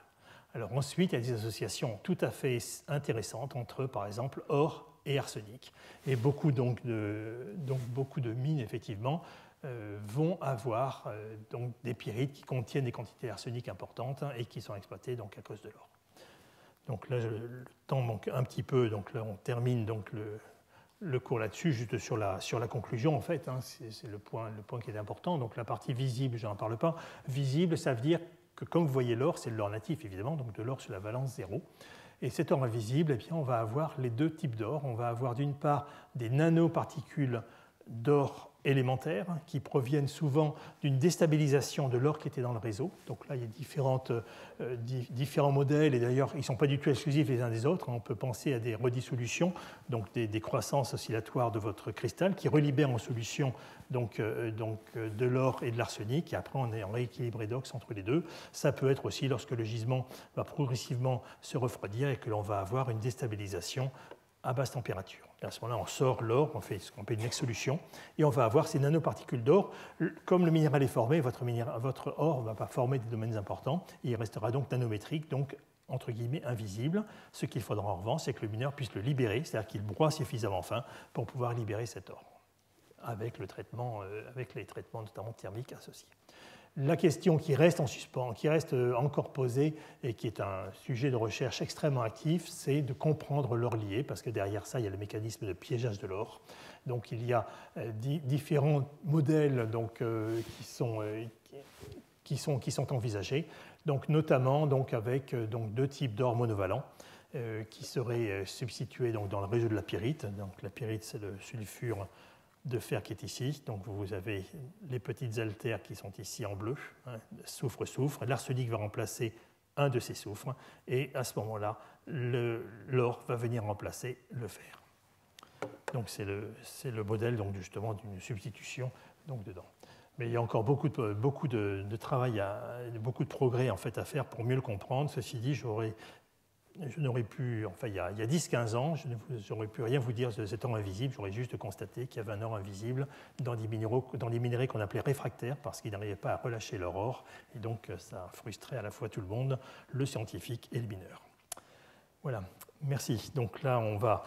Alors ensuite, il y a des associations tout à fait intéressantes entre, par exemple, or et arsenic. Et beaucoup de mines, effectivement, vont avoir donc, des pyrites qui contiennent des quantités d'arsenic importantes et qui sont exploitées donc, à cause de l'or. Donc là, le temps manque un petit peu, donc là, on termine donc, le cours là-dessus, juste sur la conclusion, en fait, hein, c'est le point qui est important. Donc la partie visible, je n'en parle pas. Visible, ça veut dire que, comme vous voyez l'or, c'est de l'or natif, évidemment, donc de l'or sur la valence 0. Et cet or invisible, eh bien, on va avoir les deux types d'or. On va avoir d'une part des nanoparticules d'or élémentaires qui proviennent souvent d'une déstabilisation de l'or qui était dans le réseau. Donc là, il y a différents modèles, et d'ailleurs, ils ne sont pas du tout exclusifs les uns des autres. On peut penser à des redissolutions, donc des croissances oscillatoires de votre cristal qui relibèrent en solution donc, de l'or et de l'arsenic, et après on est en rééquilibre redox entre les deux. Ça peut être aussi lorsque le gisement va progressivement se refroidir et que l'on va avoir une déstabilisation à basse température. Et à ce moment-là, on sort l'or, on fait ce qu'on appelle une exsolution, et on va avoir ces nanoparticules d'or. Comme le minéral est formé, votre or ne va pas former des domaines importants, et il restera donc nanométrique, donc entre guillemets invisible. Ce qu'il faudra en revanche, c'est que le mineur puisse le libérer, c'est-à-dire qu'il broie suffisamment fin pour pouvoir libérer cet or, avec les traitements notamment thermiques associés. La question qui reste en suspens, qui reste encore posée et qui est un sujet de recherche extrêmement actif, c'est de comprendre l'or lié, parce que derrière ça, il y a le mécanisme de piégeage de l'or. Donc il y a différents modèles donc, qui sont envisagés, donc, notamment donc, avec donc, deux types d'or monovalent qui seraient substitués donc, dans le réseau de la pyrite. Donc la pyrite, c'est le sulfure de fer qui est ici. Donc vous avez les petites altères qui sont ici en bleu, hein, soufre. L'arsenic va remplacer un de ces soufres, et à ce moment-là, l'or va venir remplacer le fer. Donc c'est le modèle donc, justement d'une substitution donc, dedans. Mais il y a encore beaucoup de travail, beaucoup de progrès en fait, à faire pour mieux le comprendre. Ceci dit, je n'aurais pu, enfin il y a 10-15 ans, je n'aurais pu rien vous dire de cet or invisible, j'aurais juste constaté qu'il y avait un or invisible dans des minéraux qu'on appelait réfractaires parce qu'ils n'arrivaient pas à relâcher leur or, et donc ça frustrait à la fois tout le monde, le scientifique et le mineur. Voilà, merci. Donc là on va